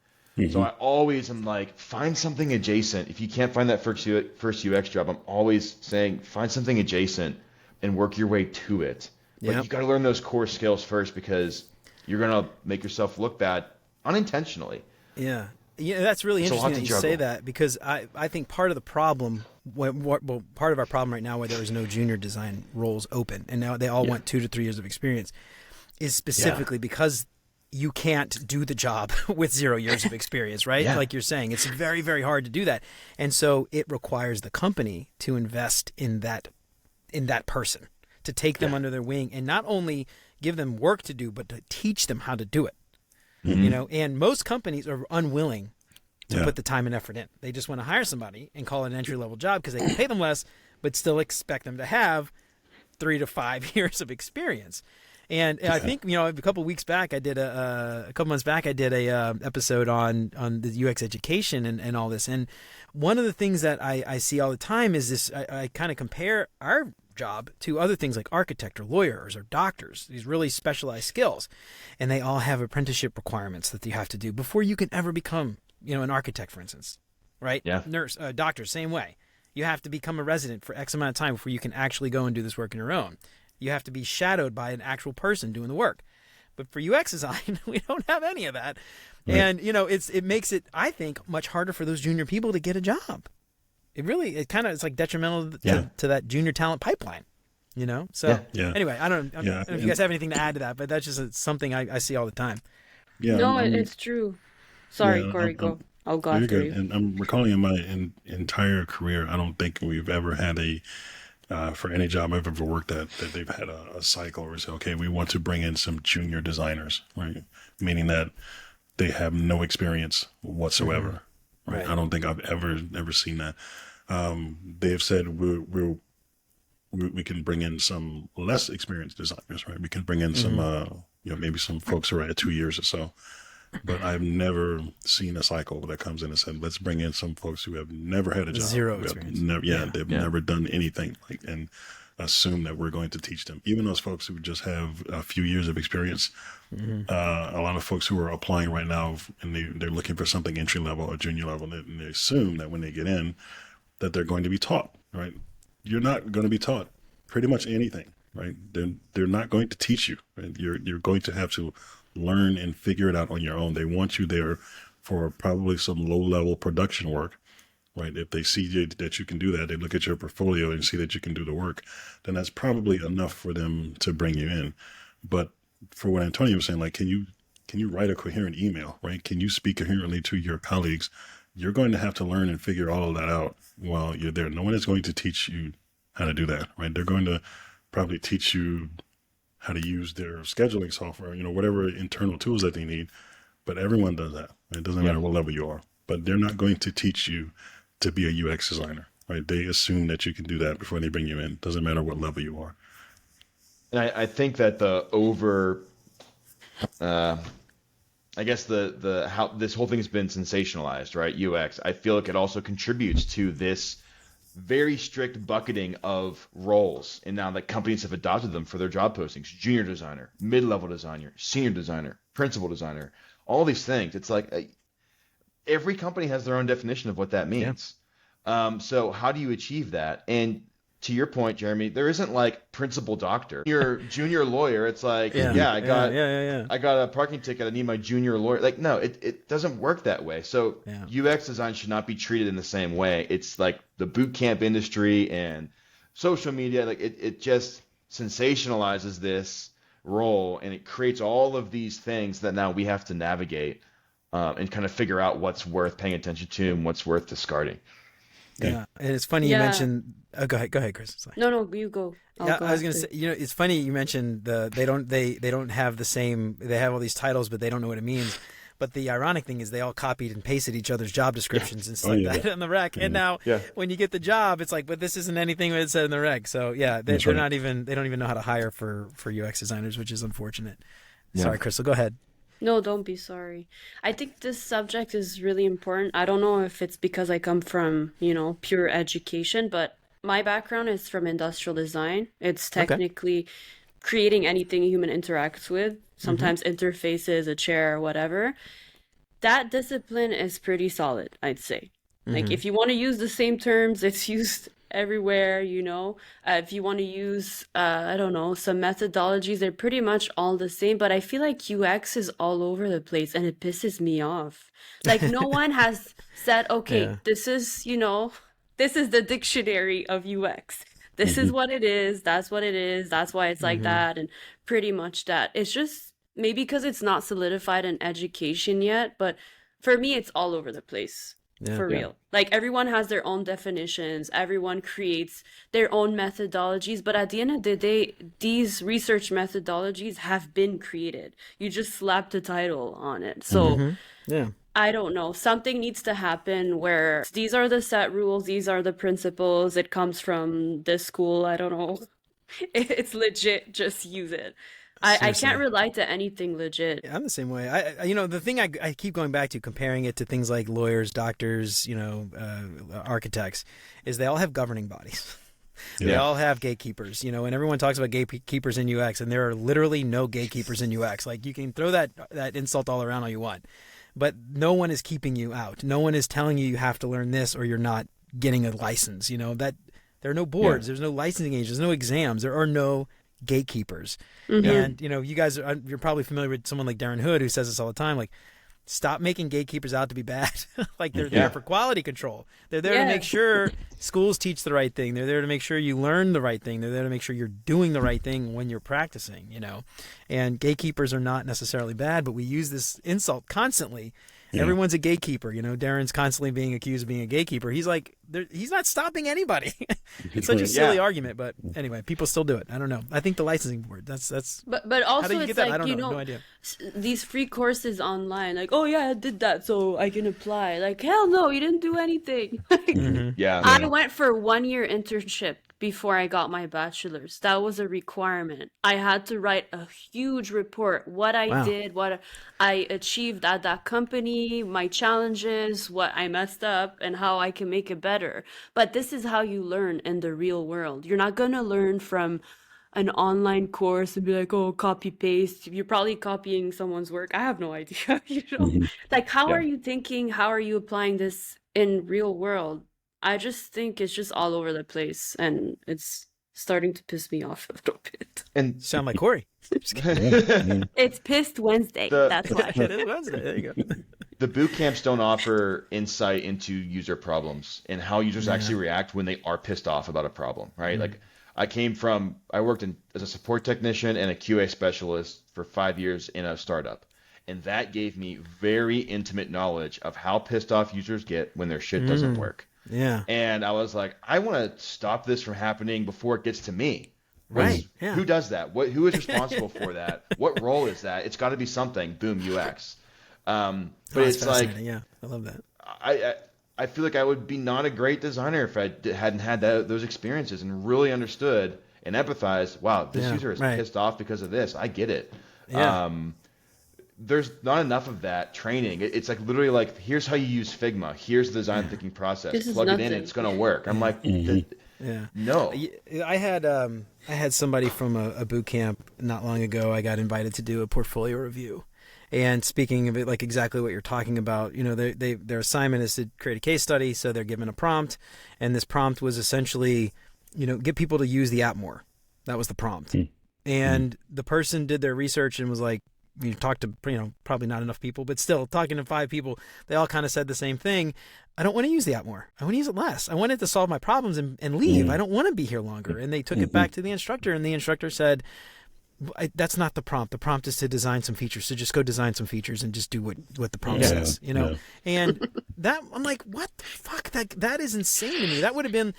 So I always am like, find something adjacent. If you can't find that first UX job, I'm always saying find something adjacent and work your way to it. But you got to learn those core skills first because you're going to make yourself look bad unintentionally. Yeah, that's really interesting that you say that, because I think part of the problem, part of our problem right now where there is no junior design roles open, and now they all want 2 to 3 years of experience, is specifically because you can't do the job with 0 years of experience, right? Like you're saying, it's very, very hard to do that. And so it requires the company to invest in that person, to take them under their wing and not only give them work to do, but to teach them how to do it. You know, and most companies are unwilling to put the time and effort in. They just want to hire somebody and call it an entry-level job because they can pay them less, but still expect them to have 3 to 5 years of experience. And I think, you know, a couple months back, I did a episode on the UX education and all this. And one of the things that I see all the time is this, I kind of compare our job to other things like architect or lawyers or doctors, these really specialized skills. And they all have apprenticeship requirements that you have to do before you can ever become, you know, an architect, for instance, right? Yeah. Nurse, doctor, same way. You have to become a resident for X amount of time before you can actually go and do this work on your own. You have to be shadowed by an actual person doing the work. But for UX design, we don't have any of that. Right. And, you know, it makes it, I think, much harder for those junior people to get a job. It's like detrimental to that junior talent pipeline, you know? So anyway, I don't know if you guys have anything to add to that, but that's just something I see all the time. Yeah, no, it's true. Sorry, Corey, go. I'll go after you. And I'm recalling in my entire career, I don't think we've ever had for any job I've ever worked at, that they've had a cycle where we say, okay, we want to bring in some junior designers, right? Meaning that they have no experience whatsoever, right? I don't think I've ever seen that. They've said we can bring in some less experienced designers, right? We can bring in some, maybe some folks who are at 2 years or so. But I've never seen a cycle that comes in and said, let's bring in some folks who have never had a job. Zero experience. They've never done anything. And assume that we're going to teach them. Even those folks who just have a few years of experience, a lot of folks who are applying right now and they're looking for something entry level or junior level, and they assume that when they get in that they're going to be taught, right? You're not going to be taught pretty much anything, right? They're not going to teach you, right? You're going to have to learn and figure it out on your own. They want you there for probably some low level production work, right? If they see that you can do that, they look at your portfolio and see that you can do the work, then that's probably enough for them to bring you in. But for what Antonio was saying, like, can you write a coherent email, right? Can you speak coherently to your colleagues? You're going to have to learn and figure all of that out while you're there. No one is going to teach you how to do that, right? They're going to probably teach you how to use their scheduling software, whatever internal tools that they need. But everyone does that. It doesn't matter what level you are. But they're not going to teach you to be a UX designer, right? They assume that you can do that before they bring you in. Doesn't matter what level you are. And I think that I guess the how this whole thing's been sensationalized, right? UX. I feel like it also contributes to this very strict bucketing of roles, and now that companies have adopted them for their job postings: junior designer, mid-level designer, senior designer, principal designer, all these things. It's like every company has their own definition of what that means. So how do you achieve that? And to your point, Jeremy, there isn't like principal doctor. Your junior lawyer, it's like, I got a parking ticket, I need my junior lawyer. Like, no, it doesn't work that way. So UX design should not be treated in the same way. It's like the boot camp industry and social media, like it just sensationalizes this role, and it creates all of these things that now we have to navigate and kind of figure out what's worth paying attention to and what's worth discarding. Yeah, and it's funny you mentioned. Oh, go ahead, Chris. Sorry. No, you go. I was going to say, it's funny you mentioned they don't have the same. They have all these titles, but they don't know what it means. But the ironic thing is they all copied and pasted each other's job descriptions and stuck that on the rec. And now when you get the job, it's like, but this isn't anything that it said in the rec. So they don't even know how to hire for UX designers, which is unfortunate. Sorry, Crystal, go ahead. No, don't be sorry. I think this subject is really important. I don't know if it's because I come from, pure education, but my background is from industrial design. It's technically creating anything a human interacts with, sometimes interfaces, a chair, whatever. That discipline is pretty solid, I'd say. Like, if you want to use the same terms, it's used everywhere, if you want to use I don't know, some methodologies, they're pretty much all the same, but I feel like UX is all over the place, and it pisses me off. Like, no one has said, okay, this is the dictionary of UX, this is what it is, that's what it is, that's why it's like that, and pretty much that. It's just maybe because it's not solidified in education yet, but for me it's all over the place. For real. Like, everyone has their own definitions, everyone creates their own methodologies, but at the end of the day, these research methodologies have been created. You just slap the title on it. So I don't know, something needs to happen where these are the set rules, these are the principles, it comes from this school, I don't know. It's legit, just use it. I can't rely to anything legit. Yeah, I'm the same way. The thing I keep going back to, comparing it to things like lawyers, doctors, architects, is they all have governing bodies. They all have gatekeepers, and everyone talks about gatekeepers in UX, and there are literally no gatekeepers in UX. Like, you can throw that insult all around all you want, but no one is keeping you out. No one is telling you have to learn this or you're not getting a license. That there are no boards, there's no licensing agents, there's no exams, there are no gatekeepers. And you guys you're probably familiar with someone like Darren Hood, who says this all the time, like, stop making gatekeepers out to be bad. Like, they're there for quality control. They're there to make sure schools teach the right thing. They're there to make sure you learn the right thing. They're there to make sure you're doing the right thing when you're practicing, and gatekeepers are not necessarily bad, but we use this insult constantly. Everyone's a gatekeeper. Darren's constantly being accused of being a gatekeeper. He's like, he's not stopping anybody. It's such a silly argument, but anyway, people still do it. I don't know. I think the licensing board. That's. But also, how do you it's get that? like, I don't know. No idea. These free courses online, like, oh yeah, I did that, so I can apply. Like, hell no, you didn't do anything. I went for 1-year internship before I got my bachelor's. That was a requirement. I had to write a huge report, what I did, what I achieved at that company, my challenges, what I messed up, and how I can make it better. better. But this is how you learn in the real world. You're not going to learn from an online course and be like, oh, copy paste. You're probably copying someone's work. I have no idea. Mm-hmm. Like, how are Yeah. you thinking? How are you applying this in real world? I just think it's just all over the place, and it's starting to piss me off a little bit. And Sound like Corey. Just kidding. It's Pissed Wednesday. That's why. It is Wednesday. There you go. the boot camps don't offer insight into user problems and how users actually react when they are pissed off about a problem, right? Like I worked as a support technician and a QA specialist for 5 years in a startup. And that gave me very intimate knowledge of how pissed off users get when their shit doesn't work. Yeah. And I was like, I want to stop this from happening before it gets to me. Right. Yeah. Who does that? Who is responsible for that? What role is that? It's got to be something. Boom, UX. But it's like, yeah, I love that. I feel like I would be not a great designer if I hadn't had those experiences and really understood and empathized. Wow, this user is pissed off because of this. I get it. Yeah. There's not enough of that training. It's like literally like, here's how you use Figma. Here's the design thinking process. This is Plug it in, nothing. it's gonna work. I'm like, Yeah. no. I had somebody from a boot camp not long ago. I got invited to do a portfolio review. And speaking of it, like exactly what you're talking about, their assignment is to create a case study. So they're given a prompt, and this prompt was essentially, get people to use the app more. That was the prompt. And the person did their research and was like, you talked to, probably not enough people, but still talking to 5 people, they all kind of said the same thing. I don't want to use the app more. I want to use it less. I want it to solve my problems and leave. I don't want to be here longer. And they took it back to the instructor, and the instructor said, that's not the prompt. The prompt is to design some features. So just go design some features and just do what the prompt says, And that, I'm like, what the fuck? That is insane to me. That would have been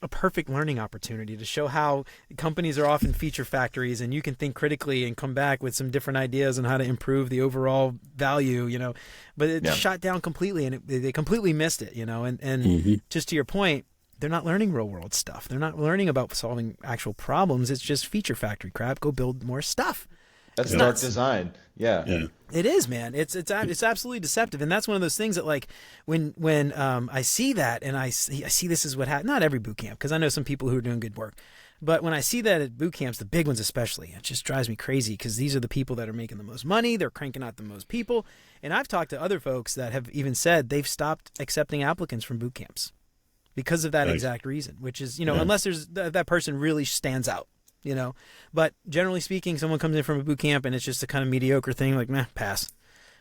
a perfect learning opportunity to show how companies are often feature factories, and you can think critically and come back with some different ideas on how to improve the overall value, but it's shot down completely, and they completely missed it, and just to your point, they're not learning real world stuff. They're not learning about solving actual problems. It's just feature factory crap. Go build more stuff. That's dark design. Yeah. It is, man. It's absolutely deceptive, and that's one of those things that, like, when I see that, and I see this is what happened. Not every boot camp, because I know some people who are doing good work, but when I see that at boot camps, the big ones especially, it just drives me crazy, because these are the people that are making the most money. They're cranking out the most people, and I've talked to other folks that have even said they've stopped accepting applicants from boot camps because of that exact reason. Which is, unless there's that person really stands out. But generally speaking, someone comes in from a boot camp and it's just a kind of mediocre thing, like, meh, pass,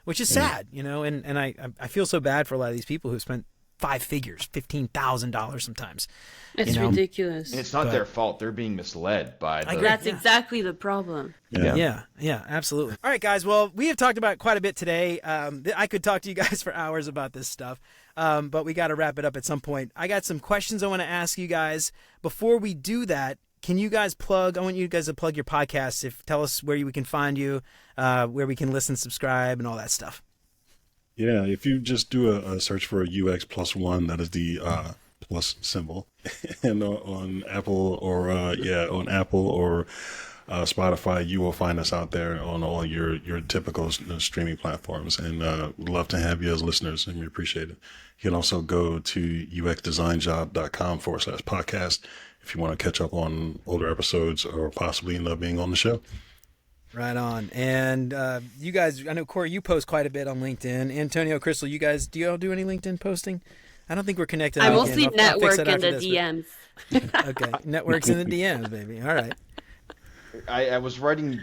which is sad, and I feel so bad for a lot of these people who spent 5 figures, $15,000 sometimes. It's ridiculous. And it's not their fault. They're being misled by the... That's exactly the problem. Yeah, absolutely. All right, guys. Well, we have talked about quite a bit today. I could talk to you guys for hours about this stuff, but we got to wrap it up at some point. I got some questions I want to ask you guys. Before we do that, can you guys I want you guys to plug your podcasts. Tell us where we can find you, where we can listen, subscribe, and all that stuff. Yeah, if you just do a search for UX plus one, that is the plus symbol, and on Apple or Spotify, you will find us out there on all your typical streaming platforms, and we'd love to have you as listeners, and we appreciate it. You can also go to uxdesignjob.com/podcast if you want to catch up on older episodes or possibly end up being on the show. Right on. And you guys, I know, Corey, you post quite a bit on LinkedIn. Antonio, Crystal, you guys, do y'all do any LinkedIn posting? I don't think we're connected. I mostly network in the DMs. Okay, networks in the DMs, baby. All right. I was writing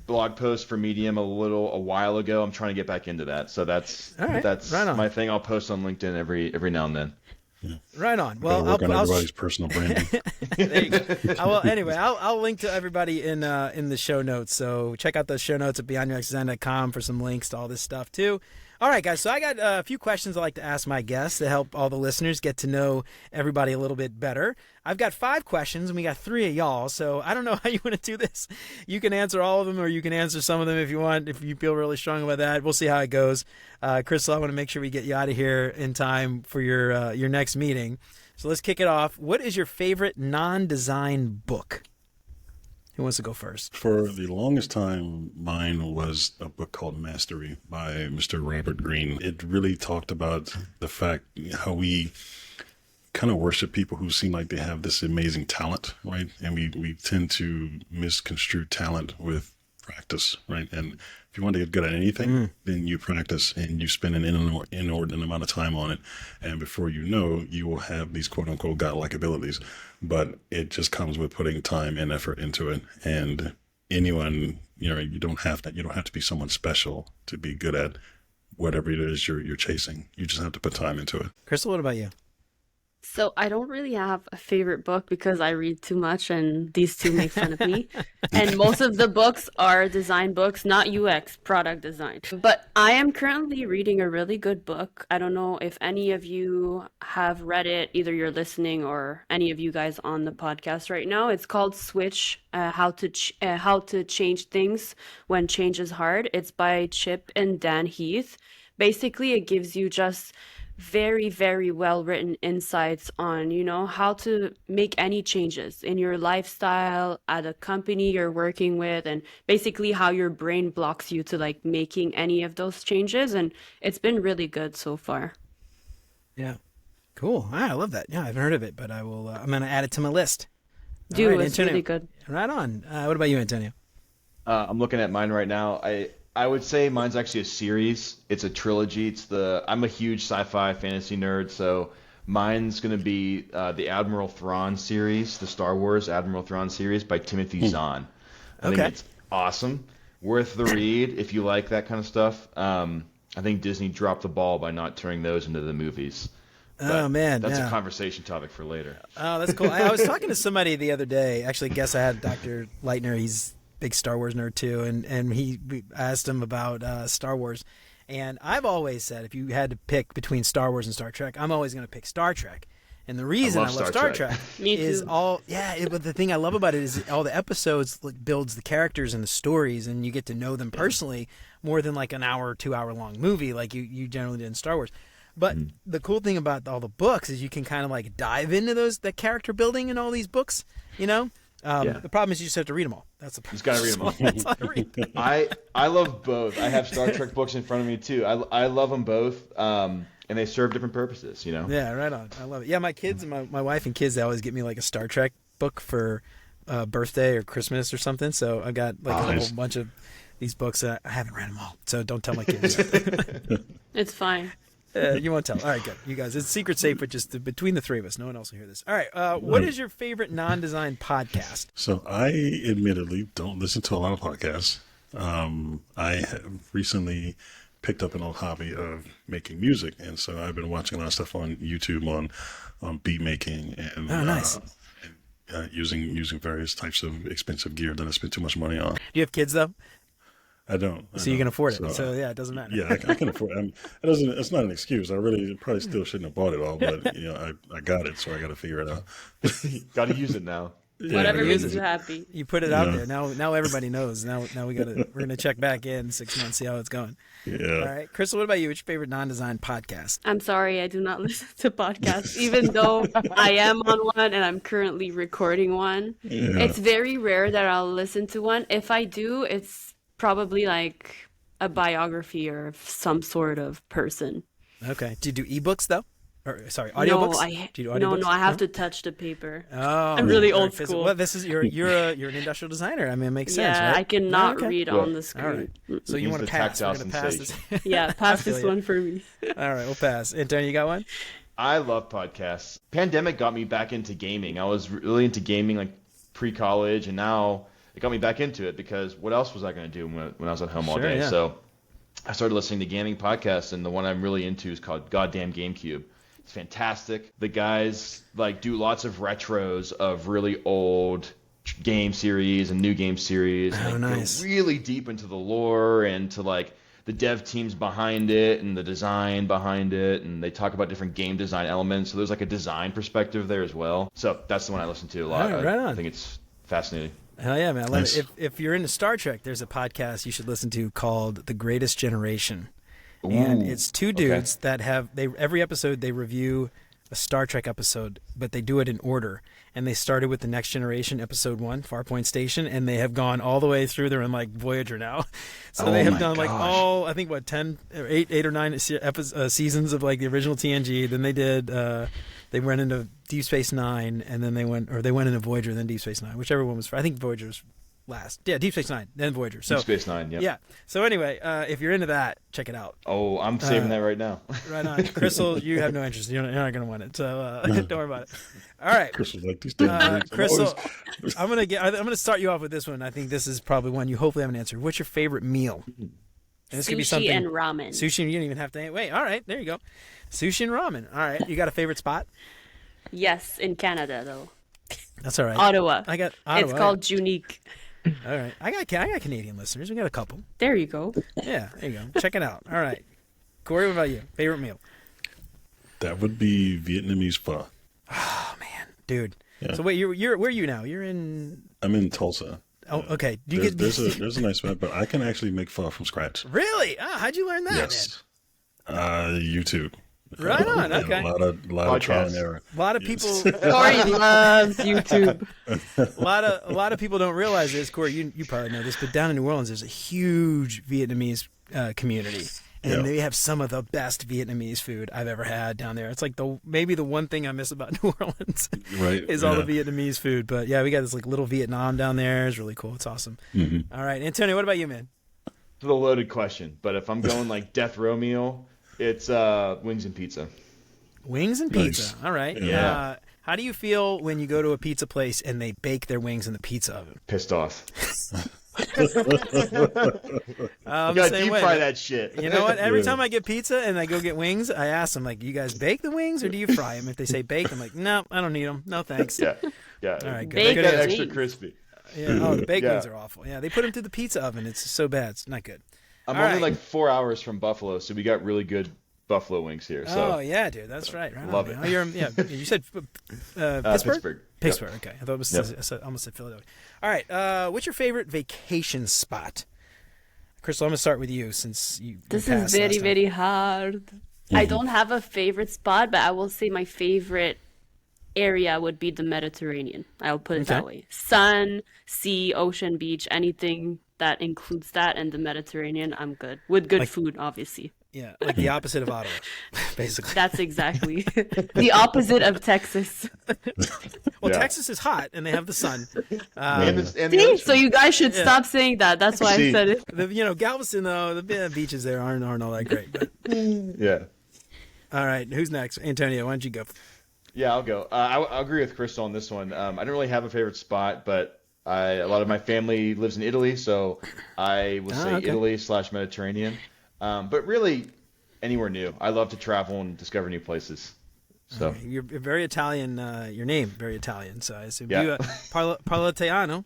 blog posts for Medium a while ago. I'm trying to get back into that. So that's right my thing. I'll post on LinkedIn every now and then. Yeah. Right on. Well, I'll everybody's personal branding. There you go. Anyway, I'll link to everybody in the show notes. So check out those show notes at beyonduxdesign.com for some links to all this stuff too. All right, guys. So I got a few questions I'd like to ask my guests to help all the listeners get to know everybody a little bit better. I've got 5 questions, and we got 3 of y'all. So I don't know how you want to do this. You can answer all of them, or you can answer some of them if you want, if you feel really strong about that. We'll see how it goes. Crystal, I want to make sure we get you out of here in time for your next meeting. So let's kick it off. What is your favorite non-design book? Who wants to go first? For the longest time, mine was a book called Mastery by Mr. Robert Greene. It really talked about the fact how we kind of worship people who seem like they have this amazing talent, right? And we tend to misconstrue talent with practice, right? And if you want to get good at anything, then you practice and you spend an inordinate amount of time on it. And before you know, you will have these quote unquote godlike abilities. But it just comes with putting time and effort into it. And anyone, you don't have to be someone special to be good at whatever it is you're chasing. You just have to put time into it. Crystal, what about you? So I don't really have a favorite book because I read too much and these two make fun of me. And most of the books are design books, not UX, product design. But I am currently reading a really good book. I don't know if any of you have read it, either you're listening or any of you guys on the podcast right now. It's called Switch, How to Change Things When Change is Hard. It's by Chip and Dan Heath. Basically, it gives you just very, very well written insights on, how to make any changes in your lifestyle, at a company you're working with, and basically how your brain blocks you to like making any of those changes. And it's been really good so far. Yeah. Cool. I love that. Yeah, I haven't heard of it, but I will. I'm going to add it to my list. Do, All right, it's Antonio. really good. Right on. What about you, Antonio? I'm looking at mine right now. I would say mine's actually a series. It's a trilogy. I'm a huge sci-fi fantasy nerd, so mine's going to be the Admiral Thrawn series, the Star Wars Admiral Thrawn series by Timothy Zahn. I think it's awesome. Worth the read if you like that kind of stuff. I think Disney dropped the ball by not turning those into the movies. Oh, man. That's yeah. a conversation topic for later. Oh, that's cool. I was talking to somebody the other day. Actually, I guess I had Dr. Leitner. He's big Star Wars nerd too, and we asked him about Star Wars, and I've always said if you had to pick between Star Wars and Star Trek, I'm always going to pick Star Trek. And the reason I love Star Trek is but the thing I love about it is all the episodes builds the characters and the stories, and you get to know them personally more than like an hour or 2 hour long movie like you generally did in Star Wars. But the cool thing about all the books is you can kind of like dive into the character building in all these books, The problem is you just have to read them all. That's the problem. You just got to read them all. That's all I read. I love both. I have Star Trek books in front of me too. I love them both, and they serve different purposes. Yeah, right on. I love it. Yeah, my kids and my wife and kids, they always get me like a Star Trek book for birthday or Christmas or something. So I got like a whole bunch of these books. I haven't read them all, so don't tell my kids. It's fine. You won't tell. All right, good. You guys, it's secret safe, but just between the three of us. No one else will hear this. All right. What is your favorite non-design podcast? So I admittedly don't listen to a lot of podcasts. I have recently picked up an old hobby of making music, and so I've been watching a lot of stuff on YouTube on beat making and nice. Using various types of expensive gear that I spend too much money on. Do you have kids though? I don't. So you can afford it. So yeah, it doesn't matter. Yeah, I can afford it. It's not an excuse. I really probably still shouldn't have bought it all, but I got it, so I got to figure it out. Got to use it now. Whatever makes you happy. You put it out there. Now everybody knows. Now we're gonna check back in 6 months, see how it's going. Yeah. All right, Crystal, what about you? What's your favorite non-design podcast? I'm sorry, I do not listen to podcasts, even though I am on one and I'm currently recording one. Yeah. It's very rare that I'll listen to one. If I do, it's probably like a biography or some sort of person. Okay. Do you do ebooks though? Or sorry, audiobooks? No, do you do audiobooks? No, I have to touch the paper. Oh, I'm really old school. Well, this is you're an industrial designer. I mean, it makes sense, yeah, right? I cannot read on the screen. All right. So you want to pass? We're gonna pass this. Yeah, pass this one for me. All right, we'll pass. Antonio, you got one? I love podcasts. Pandemic got me back into gaming. I was really into gaming like pre-college, and now it got me back into it because what else was I going to do when I was at home all day? Yeah. So I started listening to gaming podcasts, and the one I'm really into is called Goddamn GameCube. It's fantastic. The guys like do lots of retros of really old game series and new game series. Oh, and nice. go really deep into the lore and to like the dev teams behind it and the design behind it, and they talk about different game design elements. So there's like a design perspective there as well. So that's the one I listen to a lot. Right on. I think it's fascinating. Hell yeah, man! I love Nice. it. If you're into Star Trek, there's a podcast you should listen to called The Greatest Generation. And it's two dudes that every episode they review a Star Trek episode, but they do it in order. And they started with The Next Generation, episode 1, Farpoint Station, and they have gone all the way through. They're in like Voyager now, so they have done like all, I think 10 or 8 or 9 seasons of like the original TNG. Then they did they went into Deep Space Nine, and then they went into Voyager, then Deep Space Nine, whichever one was. I think Voyager was last. Yeah, Deep Space Nine, then Voyager. So Deep Space Nine. Yep. Yeah. So anyway, if you're into that, check it out. Oh, I'm saving that right now. Right on, Crystal. You have no interest. You're not going to win it. So don't worry about it. All right, Crystal's like these things. Crystal. I'm gonna start you off with this one. I think this is probably one you hopefully haven't answered. What's your favorite meal? And this could be something. Sushi and ramen. Sushi, you don't even have to wait. All right, there you go. Sushi and ramen. All right, you got a favorite spot? Yes, in Canada though. That's all right. Ottawa. I got Ottawa. It's called Junique. All right, I got Canadian listeners. We got a couple. There you go. Yeah, there you go. Check it out. All right, Corey, what about you? Favorite meal? That would be Vietnamese pho. Oh man, dude. Yeah. So wait, you're where are you now? You're in. I'm in Tulsa. Oh, okay. Do you there's a nice spot, but I can actually make pho from scratch. Really? Oh, how'd you learn that? Yes. YouTube. Right on. Okay. A lot of trial and error. A lot of people. Corey loves YouTube. A lot of people don't realize this. Corey, you probably know this, but down in New Orleans, there's a huge Vietnamese community, and they have some of the best Vietnamese food I've ever had down there. It's like maybe the one thing I miss about New Orleans, right? Is all the Vietnamese food. But yeah, we got this like little Vietnam down there. It's really cool. It's awesome. Mm-hmm. All right, Antonio, what about you, man? It's a loaded question, but if I'm going like death row meal, it's wings and pizza. Wings and pizza. Nice. All right. Yeah. How do you feel when you go to a pizza place and they bake their wings in the pizza oven? Pissed off. You gotta deep fry that shit. You know what? Every time I get pizza and I go get wings, I ask them, like, you guys bake the wings or do you fry them? If they say bake, I'm like, no, I don't need them. No, thanks. Yeah. All right, good. Bake Make that those extra wings. crispy. Yeah. Oh, the baked wings are awful. Yeah, they put them through the pizza oven. It's so bad. It's not good. I'm All only right. like 4 hours from Buffalo, so we got really good buffalo wings here. So Oh, yeah, dude. That's right. Love it. Oh, you said Pittsburgh? Pittsburgh. Pittsburgh, Yep. okay. I thought it was Yep. I almost said Philadelphia. All right. What's your favorite vacation spot? Crystal, I'm going to start with you since you This passed is very, last time. very hard. I don't have a favorite spot, but I will say my favorite area would be the Mediterranean. I'll put it that Okay. way. Sun, sea, ocean, beach, anything that includes that and the Mediterranean, I'm good. With good food, obviously. Yeah, like the opposite of Ottawa, basically. That's exactly the opposite of Texas. Well, Yeah. Texas is hot, and they have the sun. and the See? ocean. So you guys should stop saying that. That's why I See. said it. Galveston, though, the beaches there aren't all that great. But Yeah. all right, who's next? Antonio, why don't you go? Yeah, I'll go. I agree with Crystal on this one. I don't really have a favorite spot, but a lot of my family lives in Italy, so I will say okay. Italy/Mediterranean. But really, anywhere new. I love to travel and discover new places. So You're very Italian. Your name very Italian, so I assume Yeah. you parla Italiano.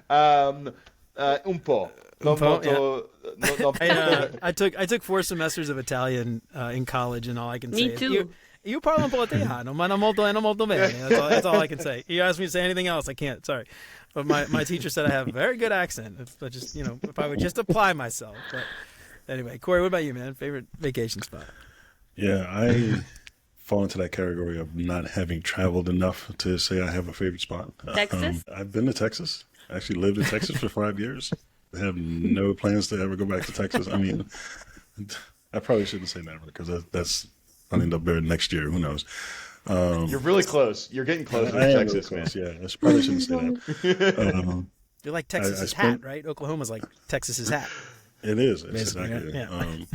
Un po. Non molto. I took 4 semesters of Italian in college, and all I can say Me is too. you parla un po' Italiano, ma non molto bene. That's all I can say. You ask me to say anything else, I can't. Sorry, but my teacher said I have a very good accent. If I just if I would just apply myself. But anyway, Corey, what about you, man? Favorite vacation spot? Yeah, I fall into that category of not having traveled enough to say I have a favorite spot. Texas? I've been to Texas. I actually lived in Texas for 5 years. I have no plans to ever go back to Texas. I mean, I probably shouldn't say never because that's I'll end up there next year. Who knows? You're really close. You're getting close with I am Texas, really man. close, yeah. I probably shouldn't say that. You're like Texas's spent- hat, right? Oklahoma's like Texas's hat. It is. It's Basically, exactly. yeah.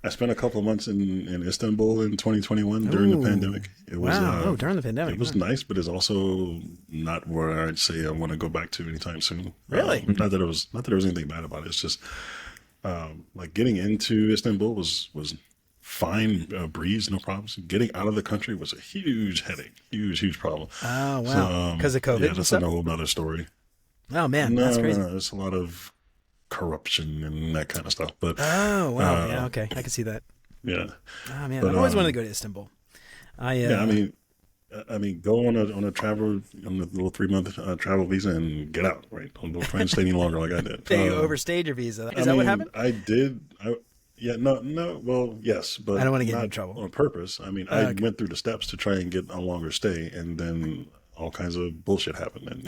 I spent a couple of months in Istanbul in 2021 during the pandemic. It was Wow. During the pandemic. It was nice, but it's also not where I'd say I want to go back to anytime soon. Really? Not that there was anything bad about it. It's just like getting into Istanbul was fine, breeze, no problems. Getting out of the country was a huge headache, huge problem. Oh wow! Because of COVID. Yeah, and that's stuff? a whole other story. Oh man, No, that's crazy. no, it's a lot of corruption and that kind of stuff. But Oh wow! Yeah, okay, I can see that. yeah. Oh man, But, I've always wanted to go to Istanbul. Yeah, I mean, go on a travel on a little 3-month travel visa and get out. Right, don't try and stay any longer like I did. you overstayed your visa. Is I that what mean, happened? I did. No. Well, yes, but I don't wanna get not into trouble. on purpose. I mean, I went through the steps to try and get a longer stay, and then all kinds of bullshit happened. And,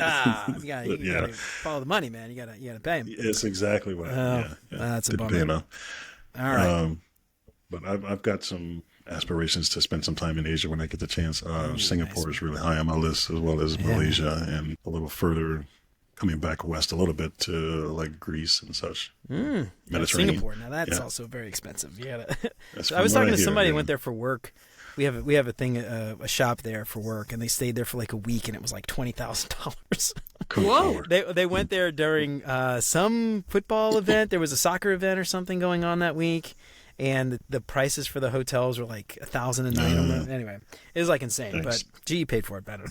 You gotta follow the money, man. You gotta pay him. it's exactly what. That's a Didn't bummer. pay enough. All right. But I've got some aspirations to spend some time in Asia when I get the chance. Singapore is really high on my list, as well as Malaysia, and a little further coming back west a little bit to like Greece and such. Mediterranean. Singapore. Now that's also very expensive. Yeah. So I was talking to somebody who went there for work. We have a thing, a shop there for work, and they stayed there for like a week, and it was like $20,000. Whoa! They went there during some football event. There was a soccer event or something going on that week, and the prices for the hotels were like $1,000 a night. Anyway, it was like insane. Thanks. But GE paid for it better.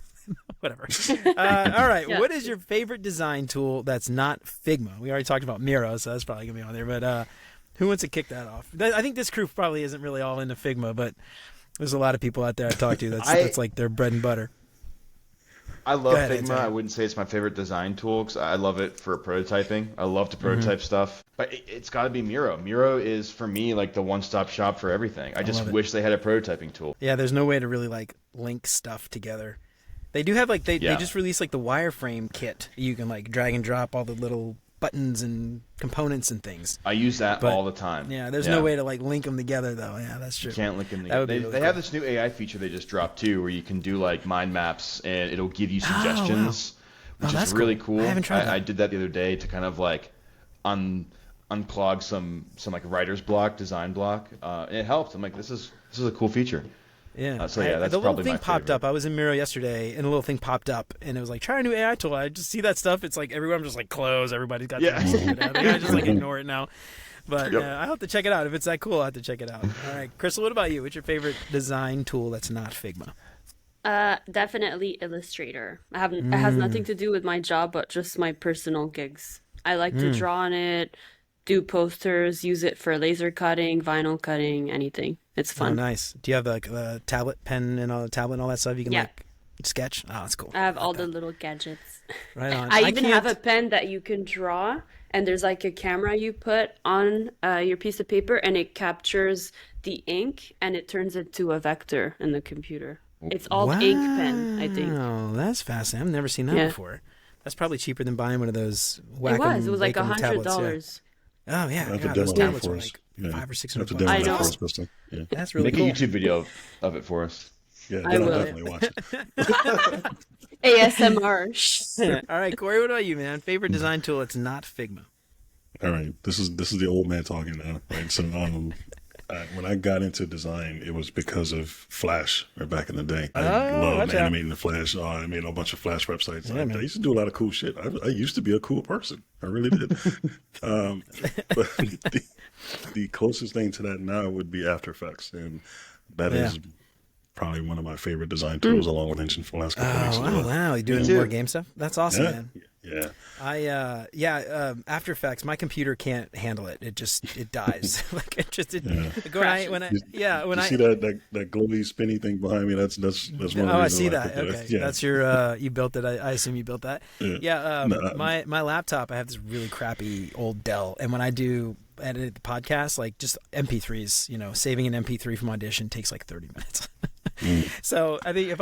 Whatever. All right. Yeah. What is your favorite design tool that's not Figma? We already talked about Miro, so that's probably gonna be on there. But who wants to kick that off? I think this crew probably isn't really all into Figma, but there's a lot of people out there I talk to that's like their bread and butter. I love ahead, Figma. Antonio. I wouldn't say it's my favorite design tool because I love it for prototyping. I love to prototype stuff, but it's got to be Miro. Miro is for me like the one-stop shop for everything. I just wish they had a prototyping tool. Yeah, there's no way to really like link stuff together. They do have like they just released like the wireframe kit. You can like drag and drop all the little buttons and components and things. I use that all the time. Yeah, there's no way to like link them together though. Yeah, that's true. You can't link them That together. would be They really have cool. this new AI feature they just dropped too, where you can do like mind maps and it'll give you suggestions, which that's is really cool. cool. I haven't tried that. I did that the other day to kind of like unclog some like writer's block, design block, and it helped. I'm like, this is a cool feature. Yeah. That's the little probably thing my popped favorite. up. I was in Miro yesterday, and a little thing popped up, and it was like, try a new AI tool. I just see that stuff. It's like everyone just like close. Everybody's got Yeah. I just like ignore it now. But Yep. I have to check it out. If it's that cool, I have to check it out. All right, Crystal, what about you? What's your favorite design tool that's not Figma? Definitely Illustrator. It has nothing to do with my job, but just my personal gigs. I like to draw on it, do posters, use it for laser cutting, vinyl cutting, anything. It's Oh, fun. nice. Do you have like a tablet, pen, and a tablet and all that stuff? You can Yeah. like sketch. Oh, that's cool. I have all the little gadgets. Right on. I even have can't- a pen that you can draw, and there's like a camera you put on your piece of paper, and it captures the ink, and it turns it to a vector in the computer. It's all ink pen, I think. Wow, that's fascinating. I've never seen that Yeah. before. That's probably cheaper than buying one of those It whack-em, was like bake-em tablets, yeah. $100. Oh yeah, I have to God, those demo that tablets for are us. like Yeah. $500 or I $600. have to demo I that know. for us, Kristen. Yeah. That's really Make cool. a YouTube video of it for us. Yeah, I then I'll will. definitely watch it. ASMR. All right, Corey, what about you, man? Favorite design tool that's not Figma? All right, this is the old man talking now, right? So when I got into design, it was because of Flash. Right back in the day, I loved watch out. animating the Flash. I made a bunch of Flash websites. Yeah, man. I used to do a lot of cool shit. I used to be a cool person. I really did. But the closest thing to that now would be After Effects, and that is probably one of my favorite design tools, along with Engine for the last couple of weeks. Oh wow, you doing too. more game stuff? That's awesome, Yeah, man. yeah. After Effects, my computer can't handle it. It dies. Like it just Yeah. when I You see that glowy spinny thing behind me? That's one of the reasons I see why that. put Okay, Yeah. that's your. You built it. I assume you built that. Yeah. No, my laptop. I have this really crappy old Dell, and when I do edit the podcast, like just MP3s, saving an MP3 from Audition takes like 30 minutes. So I think if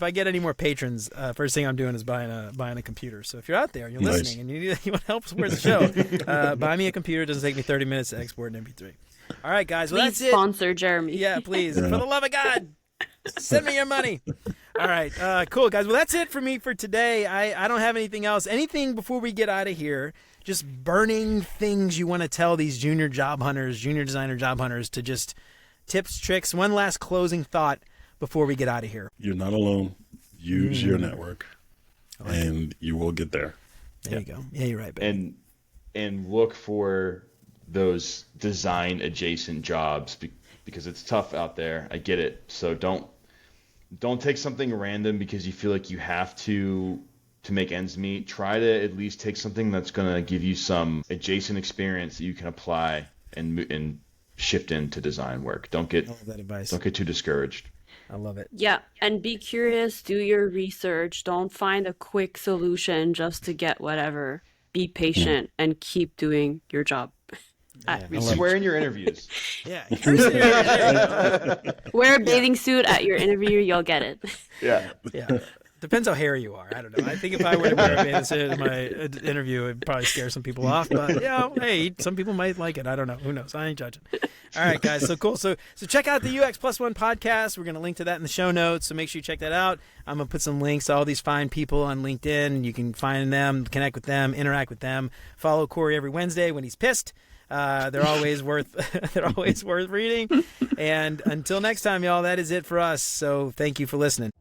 I get any more patrons, first thing I'm doing is buying a computer. So if you're out there and you're Nice. listening and you want to help support the show, buy me a computer. It doesn't take me 30 minutes to export an MP3. All right, guys. Well, Please that's it. sponsor Jeremy. Yeah, please. Yeah. For the love of God, send me your money. All right. Cool, guys. Well, that's it for me for today. I don't have anything else. Anything before we get out of here? Just burning things you want to tell these junior designer job hunters to just tips, tricks. One last closing thought before we get out of here. You're not alone. Use your network, and you will get there. There you go. Yeah, you're right, baby. And look for those design adjacent jobs because it's tough out there. I get it. So don't take something random because you feel like you have to make ends meet. Try to at least take something that's going to give you some adjacent experience that you can apply and shift into design work. Don't get I love that advice. too discouraged. I love it. Yeah, and be curious, do your research. Don't find a quick solution just to get whatever. Be patient and keep doing your job. Swear in your interviews. Yeah. Wear a bathing suit at your interview, you'll get it. Yeah. Yeah. Depends how hairy you are. I don't know. I think if I were to wear a bathing suit in my interview, it'd probably scare some people off. But hey, some people might like it. I don't know. Who knows? I ain't judging. All right, guys. So cool. So check out the UX Plus One podcast. We're gonna link to that in the show notes. So make sure you check that out. I'm gonna put some links to all these fine people on LinkedIn. You can find them, connect with them, interact with them. Follow Corey every Wednesday when he's pissed. They're always worth reading. And until next time, y'all, that is it for us. So thank you for listening.